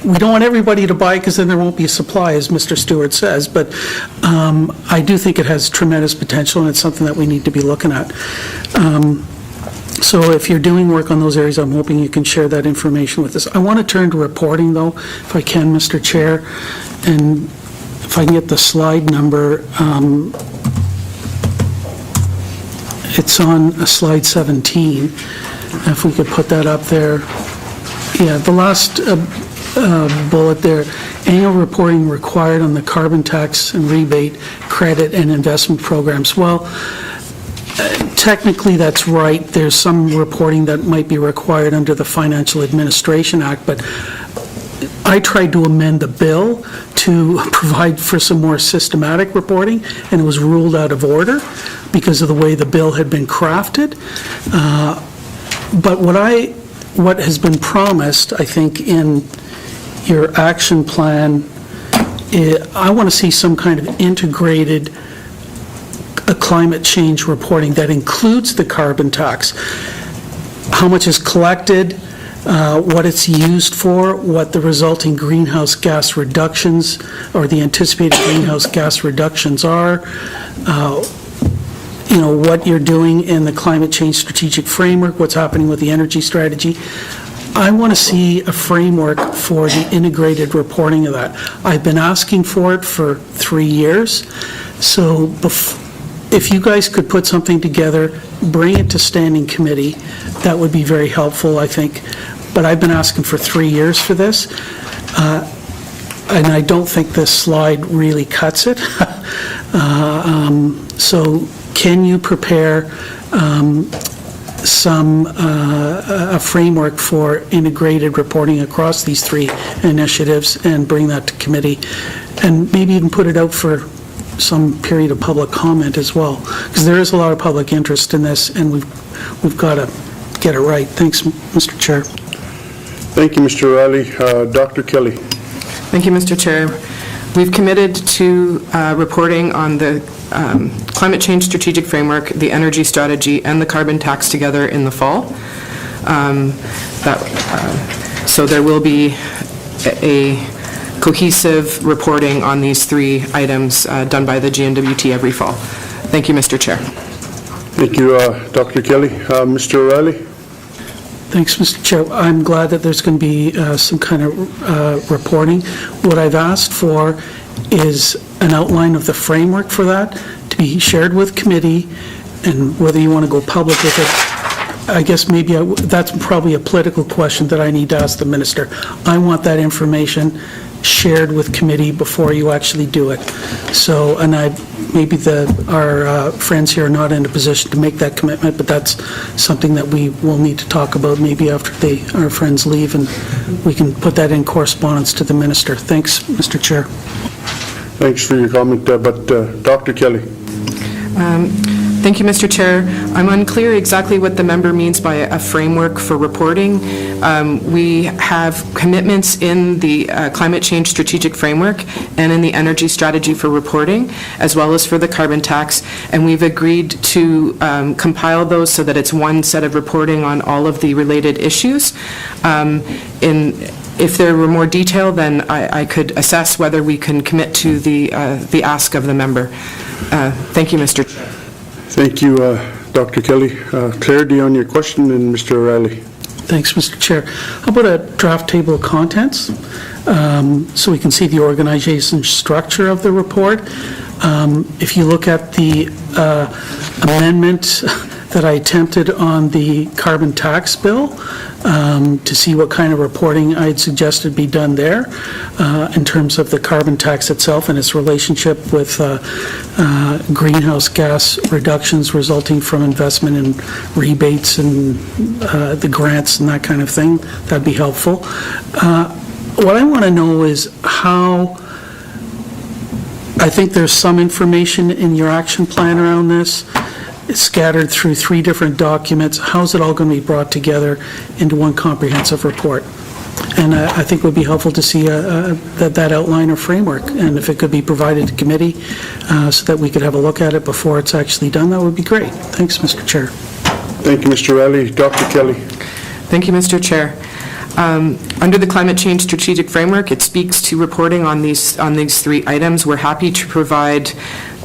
We don't want everybody to buy, because then there won't be a supply, as Mr. Stewart says, but I do think it has tremendous potential, and it's something that we need to be looking at. So if you're doing work on those areas, I'm hoping you can share that information with us. I want to turn to reporting, though, if I can, Mr. Chair, and if I can get the slide number. It's on slide 17, if we could put that up there. Yeah, the last bullet there, annual reporting required on the carbon tax and rebate, credit, and investment programs. Well, technically that's right. There's some reporting that might be required under the Financial Administration Act, but I tried to amend the bill to provide for some more systematic reporting, and it was ruled out of order because of the way the bill had been crafted. But what has been promised, I think, in your action plan, I want to see some kind of integrated climate change reporting that includes the carbon tax, how much is collected, what it's used for, what the resulting greenhouse gas reductions or the anticipated greenhouse gas reductions are, what you're doing in the climate change strategic framework, what's happening with the energy strategy. I want to see a framework for the integrated reporting of that. I've been asking for it for 3 years, so if you guys could put something together, bring it to standing committee, that would be very helpful, I think. But I've been asking for 3 years for this, and I don't think this slide really cuts it. So can you prepare a framework for integrated reporting across these 3 initiatives and bring that to committee, and maybe even put it out for some period of public comment as well, because there is a lot of public interest in this, and we've got to get it right. Thanks, Mr. Chair. Thank you, Mr. O'Reilly. Dr. Kelly? Thank you, Mr. Chair. We've committed to reporting on the climate change strategic framework, the energy strategy, and the carbon tax together in the fall. So there will be a cohesive reporting on these 3 items done by the GNWT every fall. Thank you, Mr. Chair. Thank you, Dr. Kelly. Mr. O'Reilly? Thanks, Mr. Chair. I'm glad that there's going to be some kind of reporting. What I've asked for is an outline of the framework for that to be shared with committee, and whether you want to go public with it, I guess maybe that's probably a political question that I need to ask the minister. I want that information shared with committee before you actually do it. So, and maybe our friends here are not in a position to make that commitment, but that's something that we will need to talk about maybe after our friends leave, and we can put that in correspondence to the minister. Thanks, Mr. Chair. Thanks for your comment, but Dr. Kelly? Thank you, Mr. Chair. I'm unclear exactly what the member means by a framework for reporting. We have commitments in the climate change strategic framework and in the energy strategy for reporting, as well as for the carbon tax, and we've agreed to compile those so that it's one set of reporting on all of the related issues. If there were more detail, then I could assess whether we can commit to the ask of the member. Thank you, Mr. Chair. Thank you, Dr. Kelly. Clarity on your question, and Mr. O'Reilly. Thanks, Mr. Chair. How about a draft table of contents, so we can see the organization structure of the report? If you look at the amendment that I attempted on the carbon tax bill, to see what kind of reporting I'd suggested be done there in terms of the carbon tax itself and its relationship with greenhouse gas reductions resulting from investment in rebates and the grants and that kind of thing. That'd be helpful. What I want to know is how, I think there's some information in your action plan around this. It's scattered through 3 different documents. How's it all going to be brought together into one comprehensive report? And I think it would be helpful to see that outline or framework, and if it could be provided to committee so that we could have a look at it before it's actually done, that would be great. Thanks, Mr. Chair. Thank you, Mr. Riley. Dr. Kelly. Thank you, Mr. Chair. Under the Climate Change Strategic Framework, it speaks to reporting on these 3 items. We're happy to provide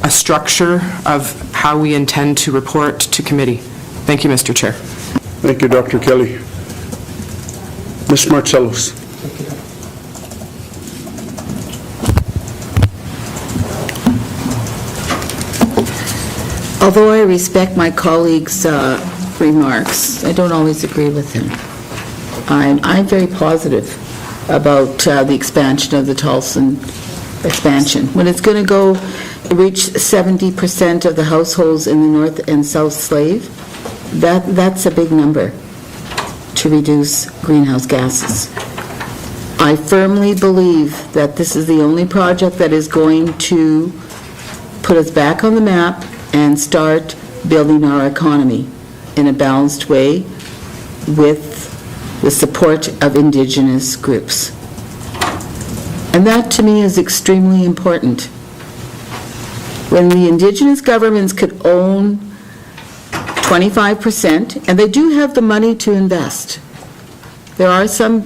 a structure of how we intend to report to committee. Thank you, Mr. Chair. Thank you, Dr. Kelly. Ms. Marcellos. Although I respect my colleague's remarks, I don't always agree with him. I'm very positive about the expansion of the Taltson expansion. When it's going to go reach 70% of the households in the North and South Slave, that's a big number to reduce greenhouse gases. I firmly believe that this is the only project that is going to put us back on the map and start building our economy in a balanced way with the support of Indigenous groups. And that, to me, is extremely important. When the Indigenous governments could own 25%, and they do have the money to invest. There are some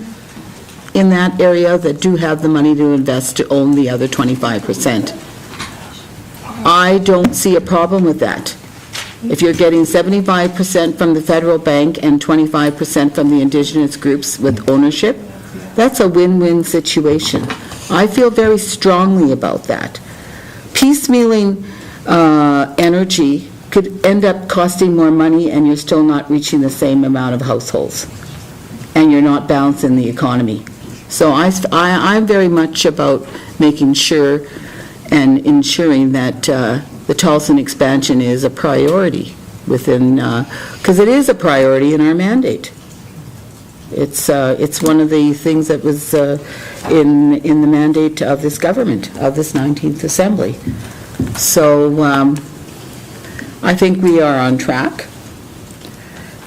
in that area that do have the money to invest to own the other 25%. I don't see a problem with that. If you're getting 75% from the federal bank and 25% from the Indigenous groups with ownership, that's a win-win situation. I feel very strongly about that. Piecemealing energy could end up costing more money, and you're still not reaching the same amount of households, and you're not balancing the economy. So I'm very much about making sure and ensuring that the Taltson expansion is a priority within, because it is a priority in our mandate. It's one of the things that was in the mandate of this government, of this 19th Assembly. So I think we are on track,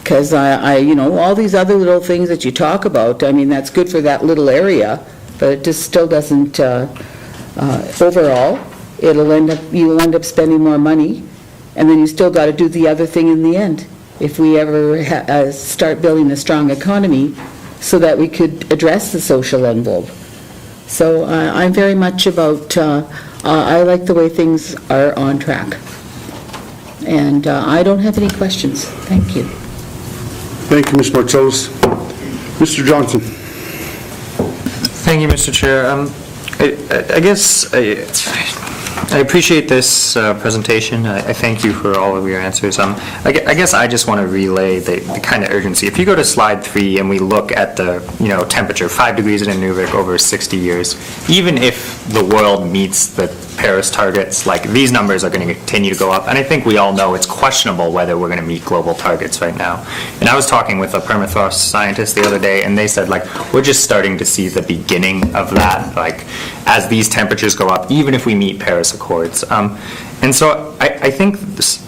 because all these other little things that you talk about, I mean, that's good for that little area, but it just still doesn't, overall, you'll end up spending more money, and then you still got to do the other thing in the end. If we ever start building a strong economy so that we could address the social envelope. So I'm very much about, I like the way things are on track. And I don't have any questions. Thank you. Thank you, Ms. Marcellos. Mr. Johnson. Thank you, Mr. Chair. I guess I appreciate this presentation. I thank you for all of your answers. I guess I just want to relay the kind of urgency. If you go to slide 3 and we look at the temperature, 5 degrees in Nunavik over 60 years, even if the world meets the Paris targets, like these numbers are going to continue to go up. And I think we all know it's questionable whether we're going to meet global targets right now. And I was talking with a permafrost scientist the other day, and they said, like, we're just starting to see the beginning of that, like, as these temperatures go up, even if we meet Paris Accords. And so I think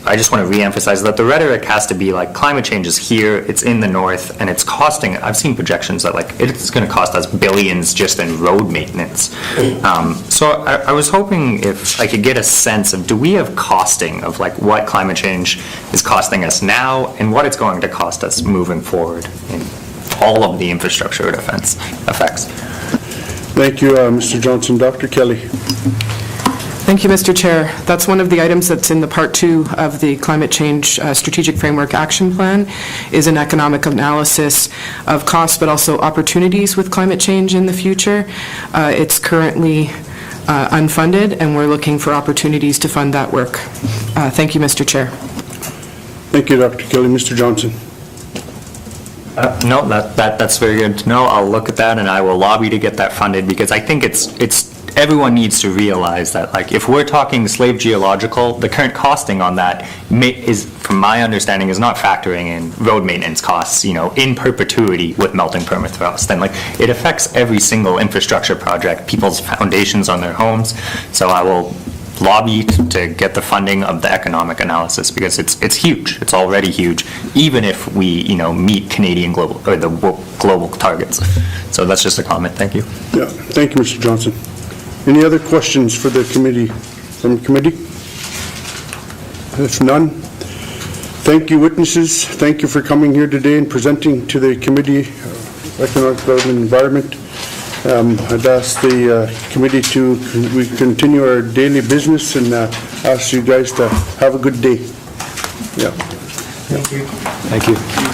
I just want to reemphasize that the rhetoric has to be like, climate change is here, it's in the north, and it's costing, I've seen projections that like it's going to cost us billions just in road maintenance. So I was hoping if I could get a sense of, do we have costing of like what climate change is costing us now and what it's going to cost us moving forward in all of the infrastructure it affects? Thank you, Mr. Johnson. Dr. Kelly. Thank you, Mr. Chair. That's one of the items that's in the Part 2 of the Climate Change Strategic Framework Action Plan, is an economic analysis of costs, but also opportunities with climate change in the future. It's currently unfunded, and we're looking for opportunities to fund that work. Thank you, Mr. Chair. Thank you, Dr. Kelly. Mr. Johnson? No, that's very good to know. I'll look at that and I will lobby to get that funded, because I think it's everyone needs to realize that, like, if we're talking slave geological, the current costing on that is, from my understanding, is not factoring in road maintenance costs, in perpetuity with melting permafrost. And like, it affects every single infrastructure project, people's foundations on their homes. So I will lobby to get the funding of the economic analysis, because it's huge. It's already huge, even if we, meet Canadian global targets. So that's just a comment. Thank you. Yeah, thank you, Mr. Johnson. Any other questions for the committee, from the committee? If none, thank you, witnesses. Thank you for coming here today and presenting to the Committee Economic Development and Environment. I'd ask the committee we continue our daily business and ask you guys to have a good day. Yeah. Thank you.